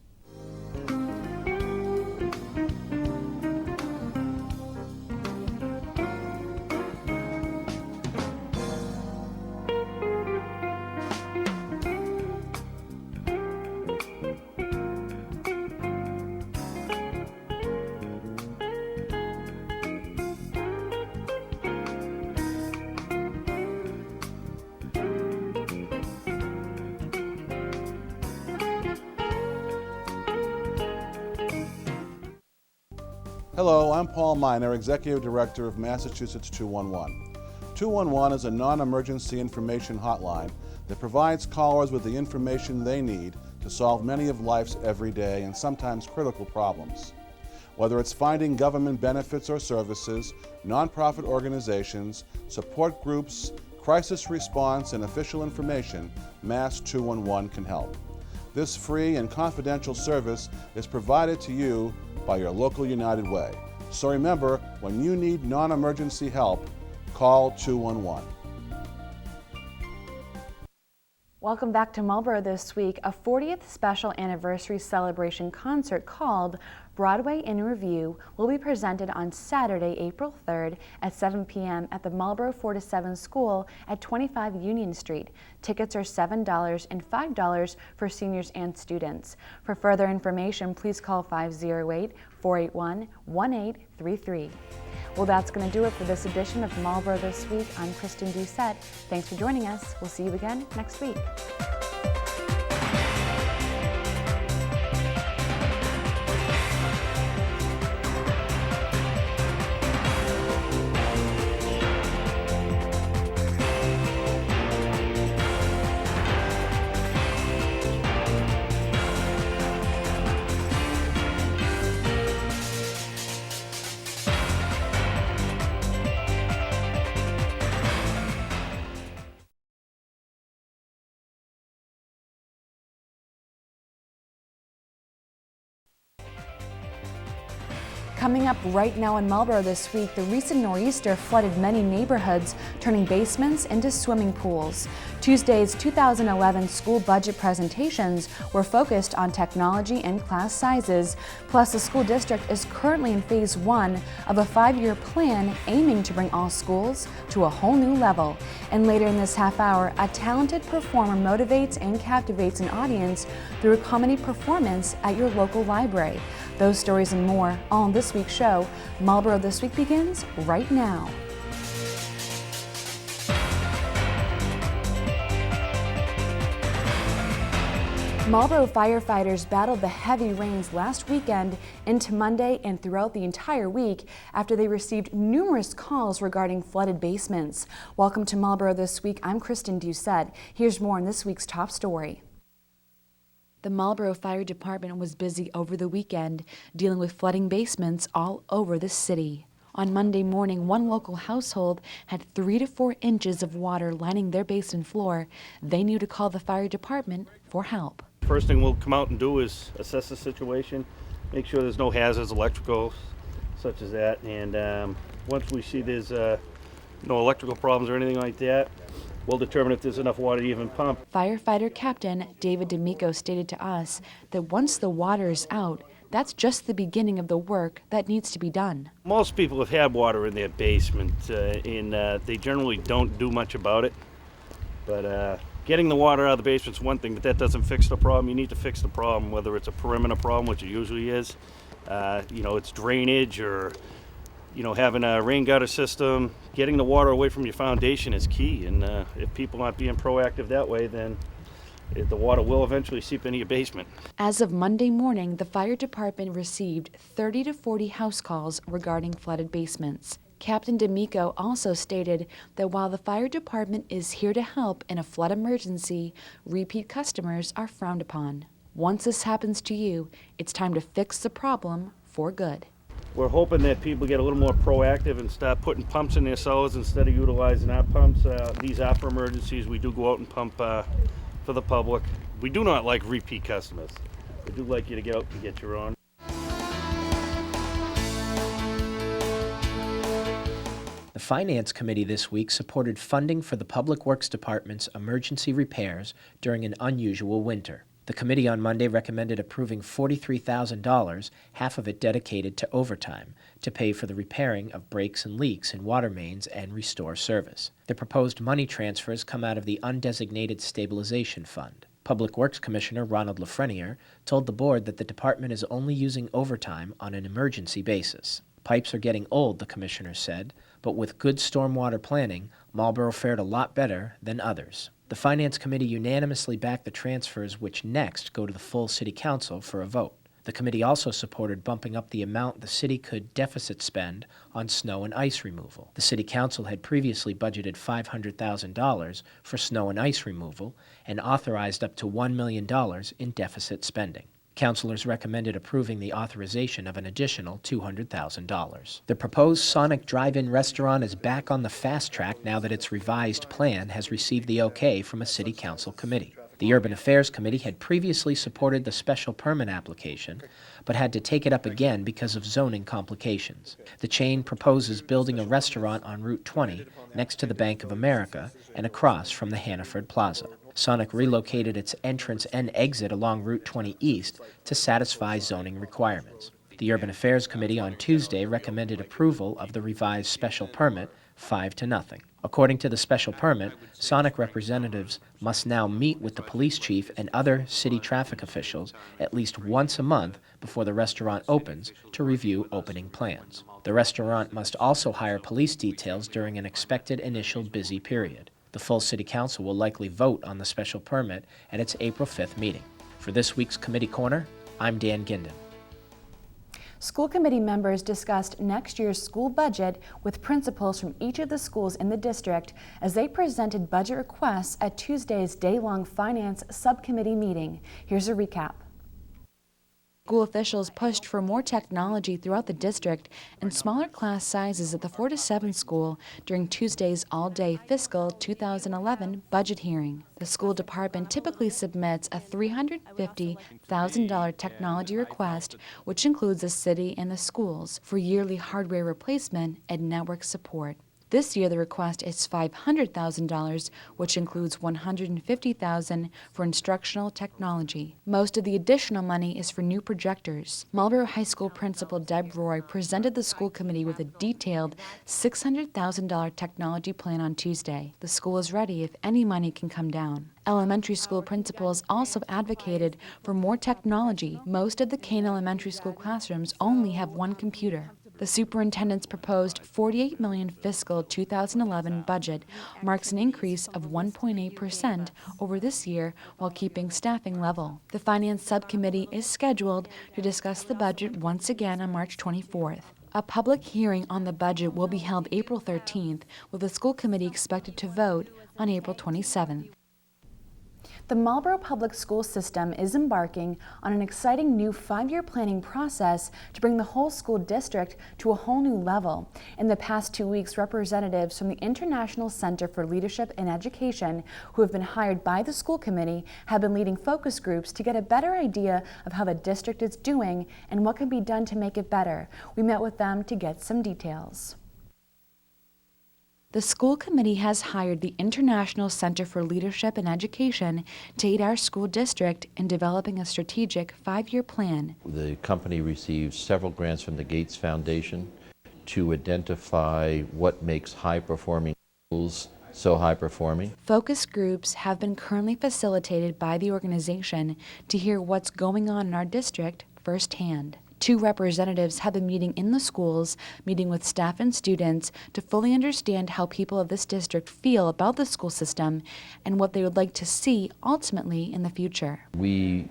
Hello, I'm Paul Miner, Executive Director of Massachusetts 211. 211 is a non-emergency information hotline that provides callers with the information they need to solve many of life's everyday and sometimes critical problems. Whether it's finding government benefits or services, nonprofit organizations, support groups, crisis response, and official information, Mass 211 can help. This free and confidential service is provided to you by your local United Way. So remember, when you need non-emergency help, call 211. Welcome back to Marlborough this week. A 40th special anniversary celebration concert called Broadway in Review will be presented on Saturday, April 3rd at 7 p.m. at the Marlborough 4-7 School at 25 Union Street. Tickets are $7 and $5 for seniors and students. For further information, please call 508-481-1833. Well, that's going to do it for this edition of Marlborough This Week. I'm Kristen Doucette. Thanks for joining us. We'll see you again next week. Coming up right now in Marlborough this week, the recent nor'easter flooded many neighborhoods, turning basements into swimming pools. Tuesday's 2011 school budget presentations were focused on technology and class sizes. Plus, the school district is currently in phase 1 of a 5-year plan aiming to bring all schools to a whole new level. And later in this half hour, a talented performer motivates and captivates an audience through a comedy performance at your local library. Those stories and more on this week's show. Marlborough This Week begins right now. Marlborough firefighters battled the heavy rains last weekend into Monday and throughout the entire week after they received numerous calls regarding flooded basements. Welcome to Marlborough This Week. I'm Kristen Doucette. Here's more on this week's top story. The Marlborough Fire Department was busy over the weekend dealing with flooding basements all over the city. On Monday morning, one local household had 3 to 4 inches of water lining their basement floor. They knew to call the fire department for help. First thing we'll come out and do is assess the situation, make sure there's no hazards, electrical, such as that. And once we see there's no electrical problems or anything like that, we'll determine if there's enough water to even pump. Firefighter Captain David D'Amico stated to us that once the water is out, that's just the beginning of the work that needs to be done. Most people have had water in their basement, and they generally don't do much about it. But getting the water out of the basement is one thing, but that doesn't fix the problem. You need to fix the problem, whether it's a perimeter problem, which it usually is, it's drainage or, having a rain gutter system. Getting the water away from your foundation is key, and if people aren't being proactive that way, then the water will eventually seep into your basement. As of Monday morning, the fire department received 30 to 40 house calls regarding flooded basements. Captain D'Amico also stated that while the fire department is here to help in a flood emergency, repeat customers are frowned upon. Once this happens to you, it's time to fix the problem for good. We're hoping that people get a little more proactive and start putting pumps in their cellars instead of utilizing our pumps. These are for emergencies. We do go out and pump for the public. We do not like repeat customers. We do like you to get out and get your own. The Finance Committee this week supported funding for the Public Works Department's emergency repairs during an unusual winter. The committee on Monday recommended approving $43,000, half of it dedicated to overtime, to pay for the repairing of breaks and leaks in water mains and restore service. The proposed money transfers come out of the Undesignated Stabilization Fund. Public Works Commissioner Ronald Lafreniere told the board that the department is only using overtime on an emergency basis. Pipes are getting old, the commissioner said, but with good stormwater planning, Marlborough fared a lot better than others. The Finance Committee unanimously backed the transfers, which next go to the full City Council for a vote. The committee also supported bumping up the amount the city could deficit spend on snow and ice removal. The City Council had previously budgeted $500,000 for snow and ice removal and authorized up to $1 million in deficit spending. Councilors recommended approving the authorization of an additional $200,000. The proposed Sonic drive-in restaurant is back on the fast track now that its revised plan has received the okay from a City Council committee. The Urban Affairs Committee had previously supported the special permit application, but had to take it up again because of zoning complications. The chain proposes building a restaurant on Route 20 next to the Bank of America and across from the Hannaford Plaza. Sonic relocated its entrance and exit along Route 20 East to satisfy zoning requirements. The Urban Affairs Committee on Tuesday recommended approval of the revised special permit 5-0. According to the special permit, Sonic representatives must now meet with the police chief and other city traffic officials at least once a month before the restaurant opens to review opening plans. The restaurant must also hire police details during an expected initial busy period. The full City Council will likely vote on the special permit at its April 5th meeting. For this week's Committee Corner, I'm Dan Ginden. School committee members discussed next year's school budget with principals from each of the schools in the district as they presented budget requests at Tuesday's day-long Finance Subcommittee meeting. Here's a recap. School officials pushed for more technology throughout the district and smaller class sizes at the 4 to 7 school during Tuesday's all-day fiscal 2011 budget hearing. The school department typically submits a $350,000 technology request, which includes the city and the schools, for yearly hardware replacement and network support. This year, the request is $500,000, which includes $150,000 for instructional technology. Most of the additional money is for new projectors. Marlborough High School Principal Deb Roy presented the school committee with a detailed $600,000 technology plan on Tuesday. The school is ready if any money can come down. Elementary school principals also advocated for more technology. Most of the Kane Elementary School classrooms only have one computer. The superintendent's proposed $48 million fiscal 2011 budget marks an increase of 1.8% over this year while keeping staffing level. The Finance Subcommittee is scheduled to discuss the budget once again on March 24th. A public hearing on the budget will be held April 13th, with the school committee expected to vote on April 27th. The Marlborough Public School System is embarking on an exciting new 5-year planning process to bring the whole school district to a whole new level. In the past 2 weeks, representatives from the International Center for Leadership in Education, who have been hired by the school committee, have been leading focus groups to get a better idea of how the district is doing and what can be done to make it better. We met with them to get some details. The school committee has hired the International Center for Leadership and Education to aid our school district in developing a strategic 5-year plan. The company received several grants from the Gates Foundation to identify what makes high-performing schools so high-performing. Focus groups have been currently facilitated by the organization to hear what's going on in our district firsthand. 2 representatives have been meeting in the schools, meeting with staff and students to fully understand how people of this district feel about the school system and what they would like to see ultimately in the future. We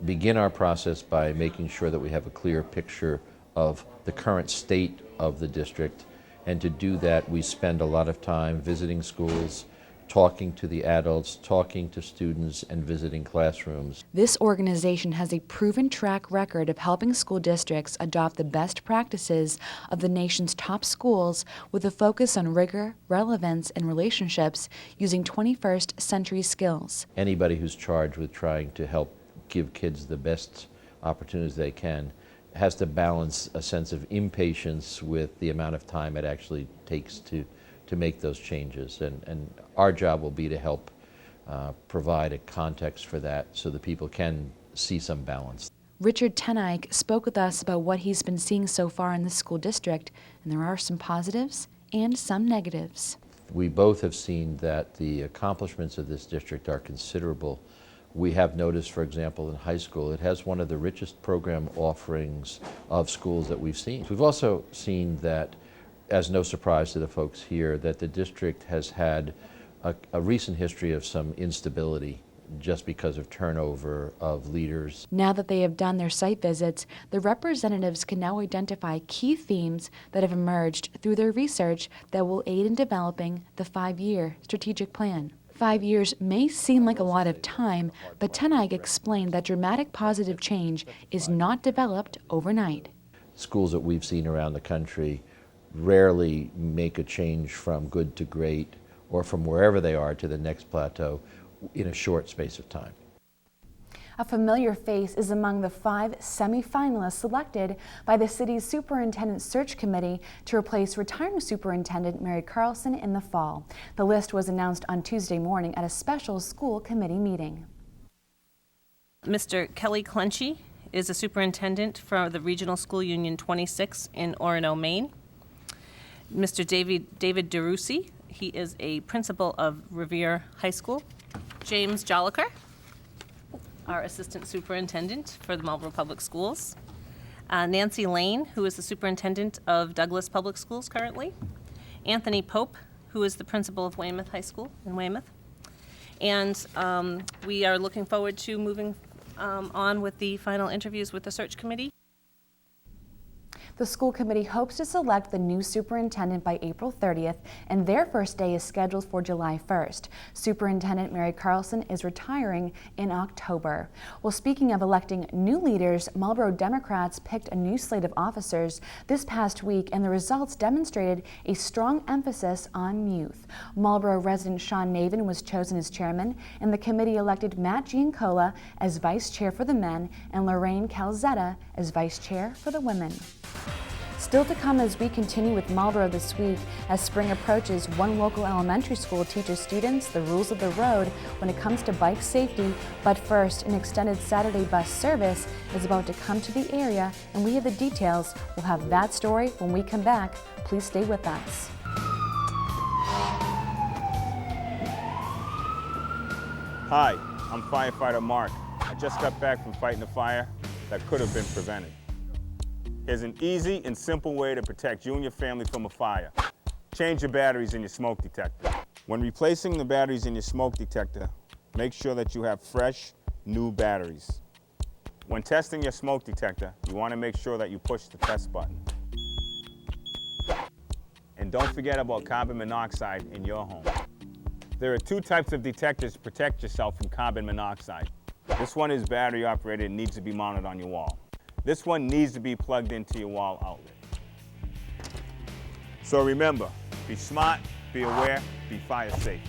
begin our process by making sure that we have a clear picture of the current state of the district, and to do that we spend a lot of time visiting schools, talking to the adults, talking to students, and visiting classrooms. This organization has a proven track record of helping school districts adopt the best practices of the nation's top schools with a focus on rigor, relevance, and relationships using 21st century skills. Anybody who's charged with trying to help give kids the best opportunities they can has to balance a sense of impatience with the amount of time it actually takes to make those changes. And our job will be to help provide a context for that so that people can see some balance. Richard Tenike spoke with us about what he's been seeing so far in the school district, and there are some positives and some negatives. We both have seen that the accomplishments of this district are considerable. We have noticed, for example, in high school, it has one of the richest program offerings of schools that we've seen. We've also seen that, as no surprise to the folks here, that the district has had a recent history of some instability just because of turnover of leaders. Now that they have done their site visits, the representatives can now identify key themes that have emerged through their research that will aid in developing the 5-year strategic plan. 5 years may seem like a lot of time, but Tenike explained that dramatic positive change is not developed overnight. Schools that we've seen around the country rarely make a change from good to great or from wherever they are to the next plateau in a short space of time. A familiar face is among the 5 semi-finalists selected by the city's superintendent search committee to replace retiring superintendent Mary Carlson in the fall. The list was announced on Tuesday morning at a special school committee meeting. Mr. Kelly Clenchy is a superintendent for the Regional School Union 26 in Orono, Maine. Mr. David DeRusi, he is a principal of Revere High School. James Jolliker, our assistant superintendent for the Marlborough Public Schools. Nancy Lane, who is the superintendent of Douglas Public Schools currently. Anthony Pope, who is the principal of Weymouth High School in Weymouth. And we are looking forward to moving on with the final interviews with the search committee. The school committee hopes to select the new superintendent by April 30th, and their first day is scheduled for July 1st. Superintendent Mary Carlson is retiring in October. Well, speaking of electing new leaders, Marlborough Democrats picked a new slate of officers this past week, and the results demonstrated a strong emphasis on youth. Marlborough resident Sean Navin was chosen as chairman, and the committee elected Matt Giancola as vice chair for the men and Lorraine Calzetta as vice chair for the women. Still to come as we continue with Marlborough this week. As spring approaches, one local elementary school teaches students the rules of the road when it comes to bike safety. But first, an extended Saturday bus service is about to come to the area, and we have the details. We'll have that story when we come back. Please stay with us. Hi, I'm firefighter Mark. I just got back from fighting a fire that could have been prevented. Here's an easy and simple way to protect you and your family from a fire. Change your batteries in your smoke detector. When replacing the batteries in your smoke detector, make sure that you have fresh, new batteries. When testing your smoke detector, you want to make sure that you push the test button. And don't forget about carbon monoxide in your home. There are 2 types of detectors to protect yourself from carbon monoxide. This one is battery operated and needs to be mounted on your wall. This one needs to be plugged into your wall outlet. So remember, be smart, be aware, be fire safe.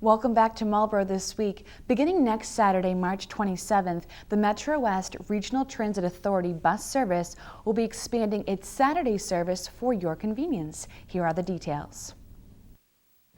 Welcome back to Marlborough This Week. Beginning next Saturday, March 27th, the Metro West Regional Transit Authority bus service will be expanding its Saturday service for your convenience. Here are the details.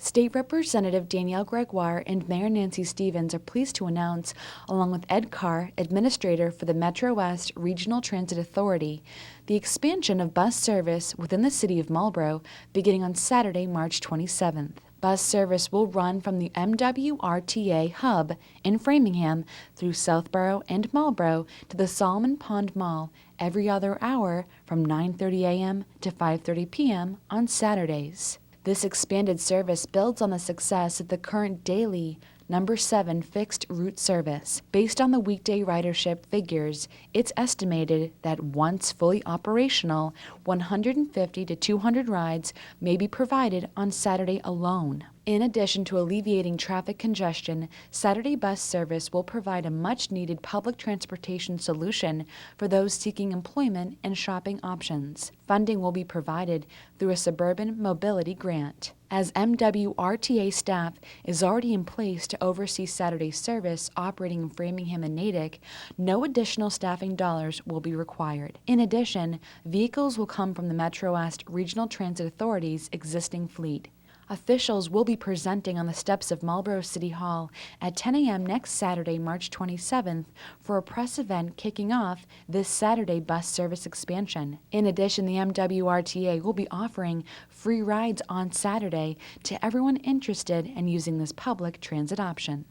State Representative Danielle Gregoire and Mayor Nancy Stevens are pleased to announce, along with Ed Carr, Administrator for the Metro West Regional Transit Authority, the expansion of bus service within the city of Marlborough beginning on Saturday, March 27th. Bus service will run from the MWRTA hub in Framingham through Southborough and Marlborough to the Solomon Pond Mall every other hour from 9:30 a.m. to 5:30 p.m. on Saturdays. This expanded service builds on the success of the current daily number 7 fixed route service. Based on the weekday ridership figures, it's estimated that once fully operational, 150 to 200 rides may be provided on Saturday alone. In addition to alleviating traffic congestion, Saturday bus service will provide a much-needed public transportation solution for those seeking employment and shopping options. Funding will be provided through a suburban mobility grant. As MWRTA staff is already in place to oversee Saturday service operating in Framingham and Natick, no additional staffing dollars will be required. In addition, vehicles will come from the Metro West Regional Transit Authority's existing fleet. Officials will be presenting on the steps of Marlborough City Hall at 10 a.m. next Saturday, March 27th, for a press event kicking off this Saturday bus service expansion. In addition, the MWRTA will be offering free rides on Saturday to everyone interested in using this public transit option.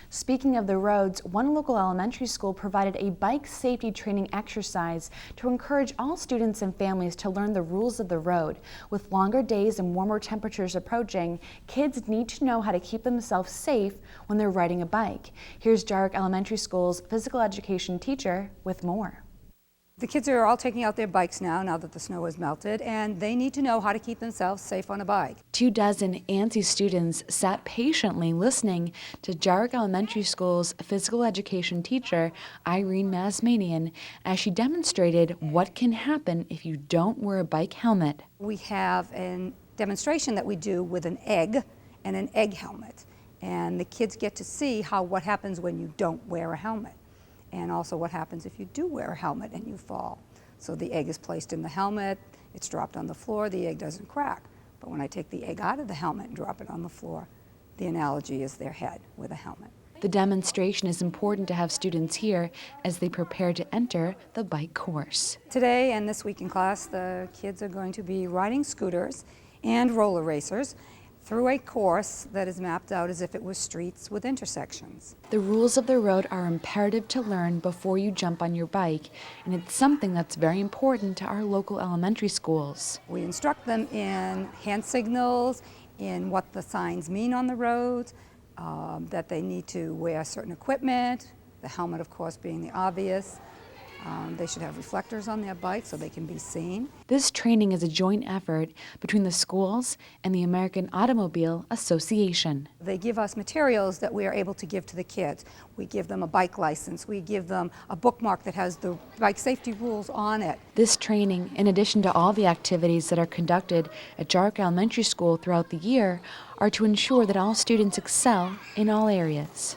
Speaking of the roads, one local elementary school provided a bike safety training exercise to encourage all students and families to learn the rules of the road. With longer days and warmer temperatures approaching, kids need to know how to keep themselves safe when they're riding a bike. Here's Jarrick Elementary School's physical education teacher with more. The kids are all taking out their bikes now that the snow has melted, and they need to know how to keep themselves safe on a bike. 24 ANSI students sat patiently listening to Jarrick Elementary School's physical education teacher, Irene Masmanian, as she demonstrated what can happen if you don't wear a bike helmet. We have a demonstration that we do with an egg and an egg helmet, and the kids get to see what happens when you don't wear a helmet. And also what happens if you do wear a helmet and you fall. So the egg is placed in the helmet, it's dropped on the floor, the egg doesn't crack. But when I take the egg out of the helmet and drop it on the floor, the analogy is their head with a helmet. The demonstration is important to have students here as they prepare to enter the bike course. Today and this week in class, the kids are going to be riding scooters and roller racers through a course that is mapped out as if it was streets with intersections. The rules of the road are imperative to learn before you jump on your bike, and it's something that's very important to our local elementary schools. We instruct them in hand signals, in what the signs mean on the roads, that they need to wear certain equipment, the helmet of course being the obvious. They should have reflectors on their bike so they can be seen. This training is a joint effort between the schools and the American Automobile Association. They give us materials that we are able to give to the kids. We give them a bike license. We give them a bookmark that has the bike safety rules on it. This training, in addition to all the activities that are conducted at Jarrick Elementary School throughout the year, are to ensure that all students excel in all areas.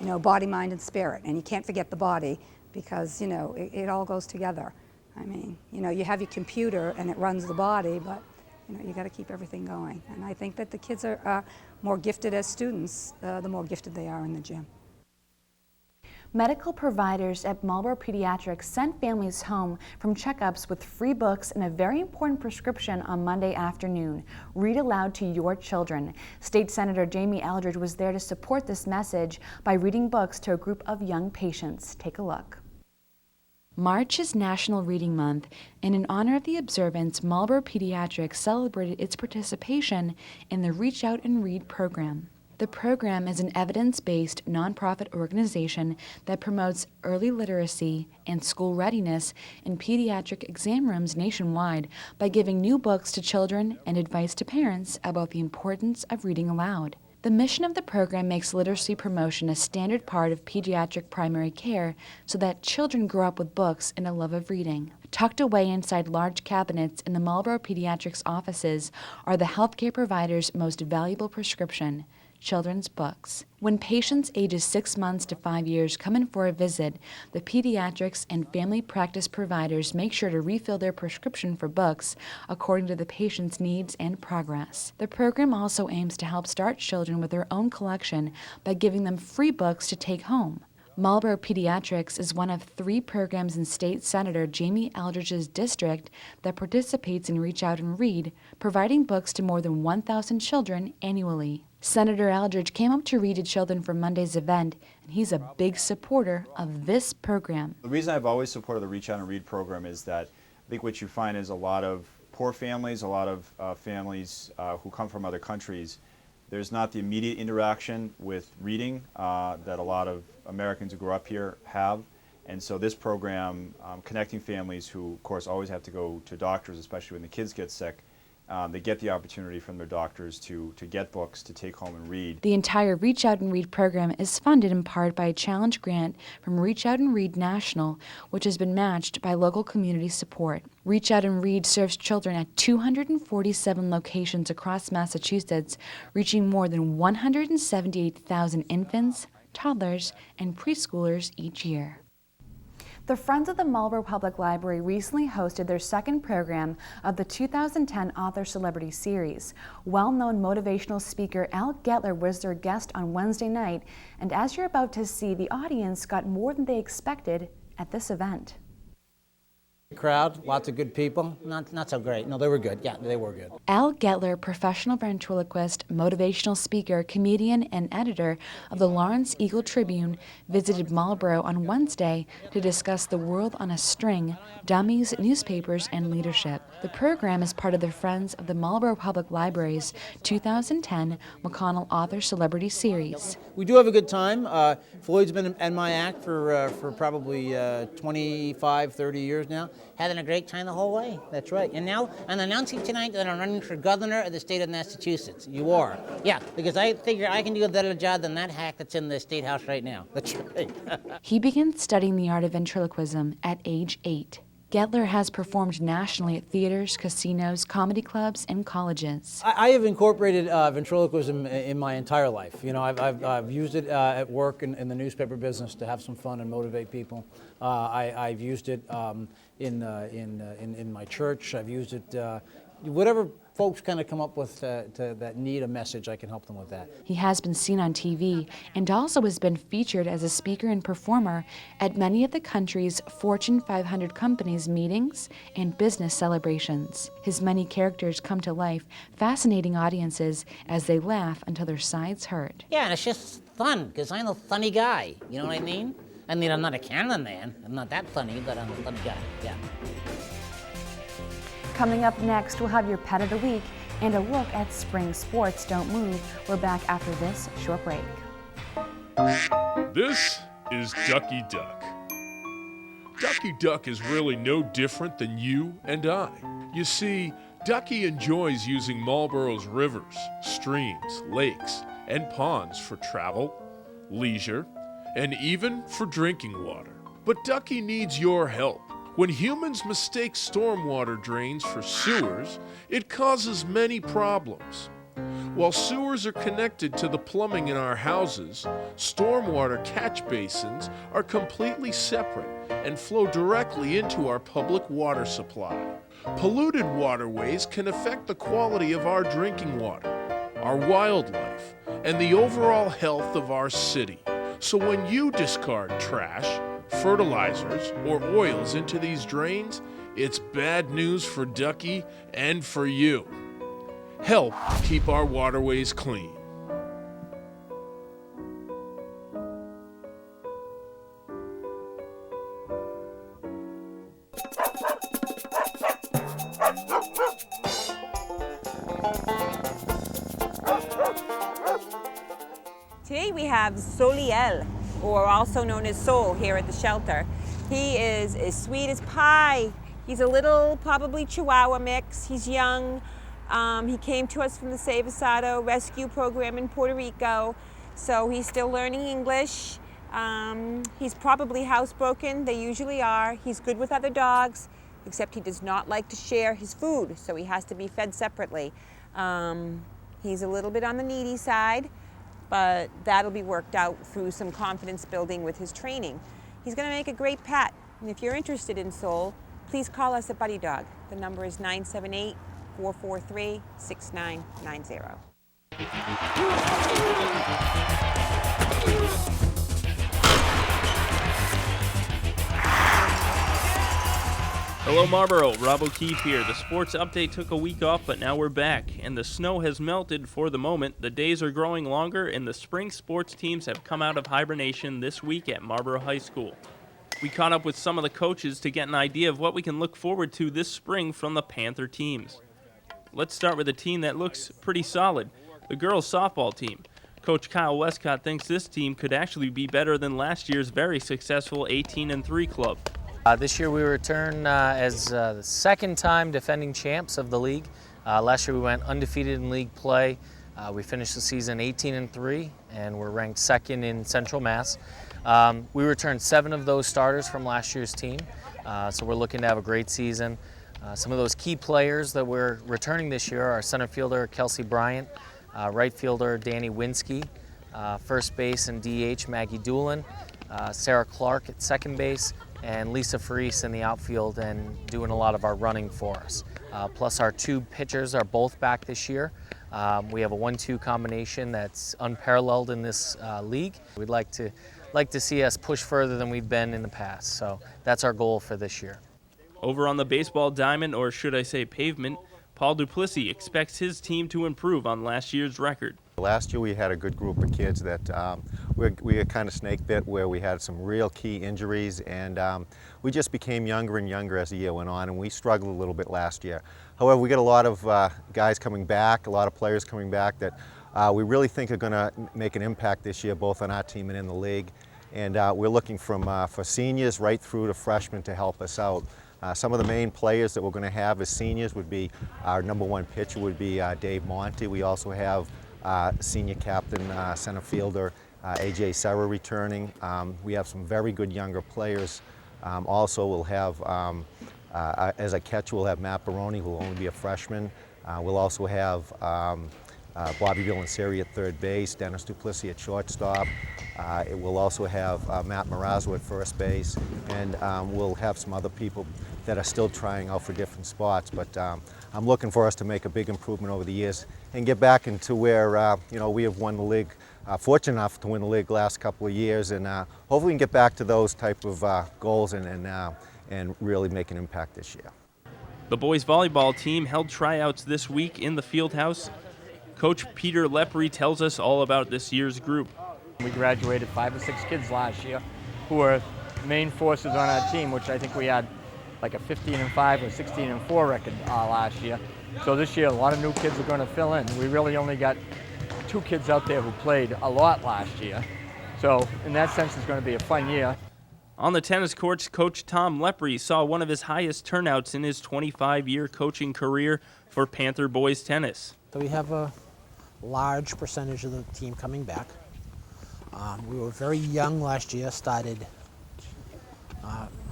You know, body, mind, and spirit, and you can't forget the body, because, you know, it all goes together. I mean, you know, you have your computer and it runs the body, but, you know, you got to keep everything going. And I think that the kids are more gifted as students, the more gifted they are in the gym. Medical providers at Marlborough Pediatrics sent families home from checkups with free books and a very important prescription on Monday afternoon. Read aloud to your children. State Senator Jamie Eldridge was there to support this message by reading books to a group of young patients. Take a look. March is National Reading Month, and in honor of the observance, Marlborough Pediatrics celebrated its participation in the Reach Out and Read program. The program is an evidence-based nonprofit organization that promotes early literacy and school readiness in pediatric exam rooms nationwide by giving new books to children and advice to parents about the importance of reading aloud. The mission of the program makes literacy promotion a standard part of pediatric primary care so that children grow up with books and a love of reading. Tucked away inside large cabinets in the Marlborough Pediatrics offices are the healthcare provider's most valuable prescription, children's books. When patients ages 6 months to 5 years come in for a visit, the pediatrics and family practice providers make sure to refill their prescription for books according to the patient's needs and progress. The program also aims to help start children with their own collection by giving them free books to take home. Marlborough Pediatrics is one of 3 programs in State Senator Jamie Eldridge's district that participates in Reach Out and Read, providing books to more than 1,000 children annually. Senator Eldridge came up to read to children for Monday's event, and he's a big supporter of this program. The reason I've always supported the Reach Out and Read program is that I think what you find is a lot of poor families, a lot of families who come from other countries, there's not the immediate interaction with reading that a lot of Americans who grow up here have. And so this program, connecting families who, of course, always have to go to doctors, especially when the kids get sick, they get the opportunity from their doctors to get books to take home and read. The entire Reach Out and Read program is funded in part by a challenge grant from Reach Out and Read National, which has been matched by local community support. Reach Out and Read serves children at 247 locations across Massachusetts, reaching more than 178,000 infants, toddlers, and preschoolers each year. The Friends of the Marlborough Public Library recently hosted their second program of the 2010 Author Celebrity Series. Well-known motivational speaker Al Gettler was their guest on Wednesday night, and as you're about to see, the audience got more than they expected at this event. Crowd, lots of good people. Not so great. No, they were good. Yeah, they were good. Al Gettler, professional ventriloquist, motivational speaker, comedian, and editor of the Lawrence Eagle Tribune, visited Marlborough on Wednesday to discuss the world on a string, dummies, newspapers, and leadership. The program is part of the Friends of the Marlborough Public Library's 2010 McConnell Author Celebrity Series. We do have a good time. Floyd's been in my act for probably 25, 30 years now. Having a great time the whole way. That's right. And now I'm announcing tonight that I'm running for governor of the state of Massachusetts. You are. Yeah, because I figure I can do a better job than that hack that's in the State House right now. That's right. He began studying the art of ventriloquism at age 8. Gettler has performed nationally at theaters, casinos, comedy clubs, and colleges. I have incorporated ventriloquism in my entire life. You know, I've used it at work in the newspaper business to have some fun and motivate people. I've used it in my church. I've used it whatever folks kind of come up with that need a message, I can help them with that. He has been seen on TV and also has been featured as a speaker and performer at many of the country's Fortune 500 companies' meetings and business celebrations. His many characters come to life, fascinating audiences as they laugh until their sides hurt. Yeah, and it's just fun, because I'm a funny guy, you know what I mean? I mean, I'm not a Canada man, I'm not that funny, but I'm a funny guy, yeah. Coming up next, we'll have your Pet of the Week and a look at spring sports. Don't move. We're back after this short break. This is Ducky Duck. Ducky Duck is really no different than you and I. You see, Ducky enjoys using Marlborough's rivers, streams, lakes, and ponds for travel, leisure, and even for drinking water. But Ducky needs your help. When humans mistake stormwater drains for sewers, it causes many problems. While sewers are connected to the plumbing in our houses, stormwater catch basins are completely separate and flow directly into our public water supply. Polluted waterways can affect the quality of our drinking water, our wildlife, and the overall health of our city. So when you discard trash, fertilizers, or oils into these drains, it's bad news for Ducky and for you. Help keep our waterways clean. Today we have Soliel, or also known as Sol, here at the shelter. He is as sweet as pie. He's a little, probably Chihuahua mix. He's young. He came to us from the Save Asado rescue program in Puerto Rico, so he's still learning English. He's probably housebroken. They usually are. He's good with other dogs, except he does not like to share his food, so he has to be fed separately. He's a little bit on the needy side, but that'll be worked out through some confidence building with his training. He's going to make a great pet, and if you're interested in Soul, please call us at Buddy Dog. The number is 978-443-6990. Hello Marlborough, Rob O'Keefe here. The sports update took a week off, but now we're back, and the snow has melted for the moment. The days are growing longer, and the spring sports teams have come out of hibernation this week at Marlborough High School. We caught up with some of the coaches to get an idea of what we can look forward to this spring from the Panther teams. Let's start with a team that looks pretty solid, the girls softball team. Coach Kyle Westcott thinks this team could actually be better than last year's very successful 18-3 club. This year we return as the second time defending champs of the league. Last year we went undefeated in league play. We finished the season 18-3 and we're ranked second in Central Mass. We returned 7 of those starters from last year's team, so we're looking to have a great season. Some of those key players that we're returning this year are center fielder Kelsey Bryant, right fielder Danny Winsky, first base and DH Maggie Doolin, Sarah Clark at second base, and Lisa Faris in the outfield and doing a lot of our running for us. Plus our 2 pitchers are both back this year. We have a 1-2 combination that's unparalleled in this league. We'd like to see us push further than we've been in the past, so that's our goal for this year. Over on the baseball diamond, or should I say pavement, Paul Duplessis expects his team to improve on last year's record. Last year we had a good group of kids that we were kind of snake bit, where we had some real key injuries, and we just became younger and younger as the year went on, and we struggled a little bit last year. However, we got a lot of guys coming back, a lot of players coming back that we really think are going to make an impact this year, both on our team and in the league. And we're looking for seniors right through to freshmen to help us out. Some of the main players that we're going to have as seniors would be our #1 pitcher would be Dave Monty. We also have senior captain, center fielder AJ Serra returning. We have some very good younger players. Also, we'll have, as a catcher, we'll have Matt Baroni, who will only be a freshman. We'll also have Bobby Villanseri at third base, Dennis Duplessis at shortstop. It will also have Matt Marazzo at first base, and we'll have some other people that are still trying out for different spots. But I'm looking for us to make a big improvement over the years and get back into where we have won the league, fortunate enough to win the league last couple of years, and hopefully we can get back to those type of goals and really make an impact this year. The boys volleyball team held tryouts this week in the field house. Coach Peter Lepre tells us all about this year's group. We graduated 5 or 6 kids last year who were main forces on our team, which I think we had like a 15-5 or 16-4 record last year. So this year, a lot of new kids are going to fill in. We really only got 2 kids out there who played a lot last year. So in that sense, it's going to be a fun year. On the tennis courts, Coach Tom Lepre saw one of his highest turnouts in his 25-year coaching career for Panther boys tennis. So we have a large percentage of the team coming back. We were very young last year, started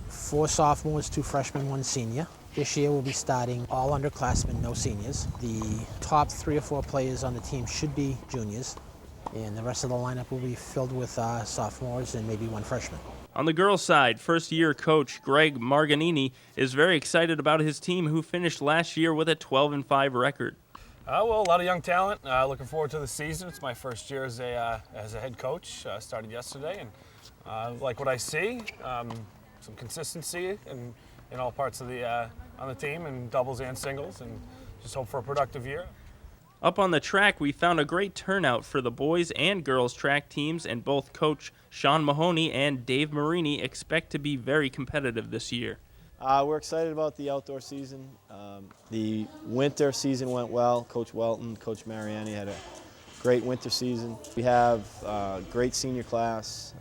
4 sophomores, 2 freshmen, 1 senior. This year we'll be starting all underclassmen, no seniors. The top 3 or 4 players on the team should be juniors, and the rest of the lineup will be filled with sophomores and maybe 1 freshman. On the girls' side, first-year coach Greg Marganini is very excited about his team, who finished last year with a 12-5 record. Well, a lot of young talent. Looking forward to the season. It's my first year as a head coach. Started yesterday, and like what I see, some consistency in all parts of on the team, and doubles and singles, and just hope for a productive year. Up on the track, we found a great turnout for the boys and girls track teams, and both Coach Sean Mahoney and Dave Marini expect to be very competitive this year. We're excited about the outdoor season. The winter season went well. Coach Welton, Coach Mariani had a great winter season. We have a great senior class.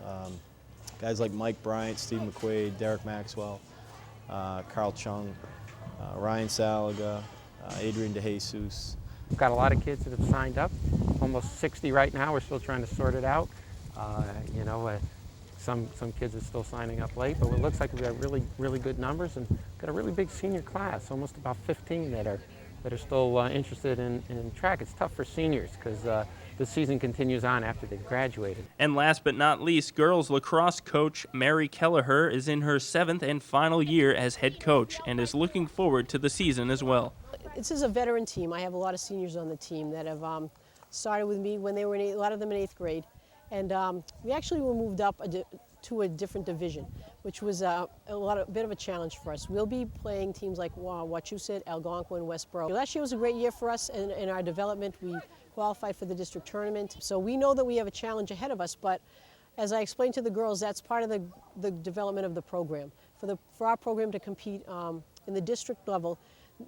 Guys like Mike Bryant, Steve McQuaid, Derek Maxwell, Carl Chung, Ryan Salaga, Adrian DeJesus. We've got a lot of kids that have signed up, almost 60 right now. We're still trying to sort it out. Some kids are still signing up late, but it looks like we've got really good numbers and got a really big senior class, almost about 15 that are still interested in track. It's tough for seniors because the season continues on after they've graduated. And last but not least, girls lacrosse coach Mary Kelleher is in her 7th and final year as head coach and is looking forward to the season as well. This is a veteran team. I have a lot of seniors on the team that have started with me when they were a lot of them in 8th grade. And we actually were moved up to a different division, which was a bit of a challenge for us. We'll be playing teams like Wachusett, Algonquin, Westboro. Last year was a great year for us in our development. We qualified for the district tournament. So we know that we have a challenge ahead of us, but as I explained to the girls, that's part of the development of the program. For our program to compete in the district level,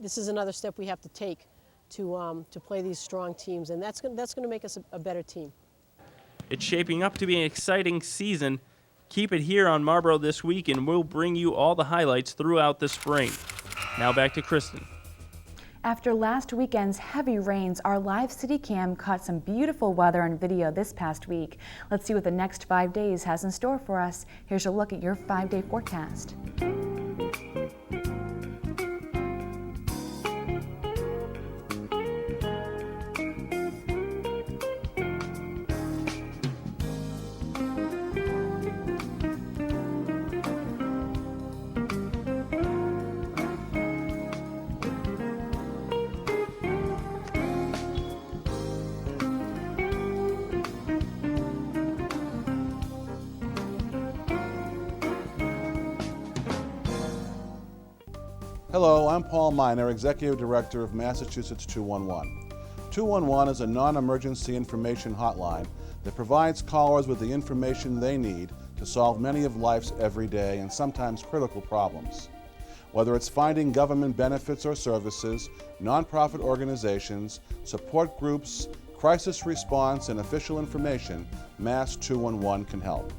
this is another step we have to take to play these strong teams, and that's going to make us a better team. It's shaping up to be an exciting season. Keep it here on Marlborough This Week, and we'll bring you all the highlights throughout the spring. Now back to Kristen. After last weekend's heavy rains, our live city cam caught some beautiful weather on video this past week. Let's see what the next 5 days has in store for us. Here's a look at your 5-day forecast. Hello, I'm Paul Miner, Executive Director of Massachusetts 211. 211 is a non-emergency information hotline that provides callers with the information they need to solve many of life's everyday and sometimes critical problems. Whether it's finding government benefits or services, nonprofit organizations, support groups, crisis response, and official information, Mass 211 can help.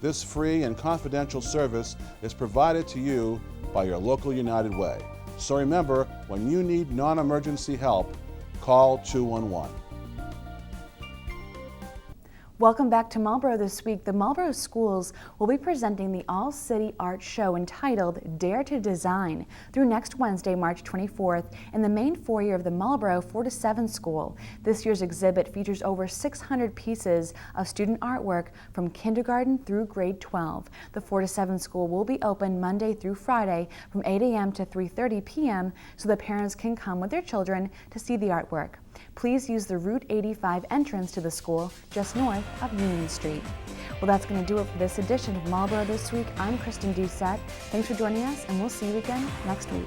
This free and confidential service is provided to you by your local United Way. So remember, when you need non-emergency help, call 211. Welcome back to Marlborough This Week. The Marlborough Schools will be presenting the All-City Art Show entitled Dare to Design through next Wednesday, March 24th in the main foyer of the Marlborough 4-7 School. This year's exhibit features over 600 pieces of student artwork from kindergarten through grade 12. The 4-7 School will be open Monday through Friday from 8 a.m. to 3:30 p.m. so the parents can come with their children to see the artwork. Please use the Route 85 entrance to the school just north of Union Street. Well, that's going to do it for this edition of Marlborough This Week. I'm Kristen Doucette. Thanks for joining us, and we'll see you again next week.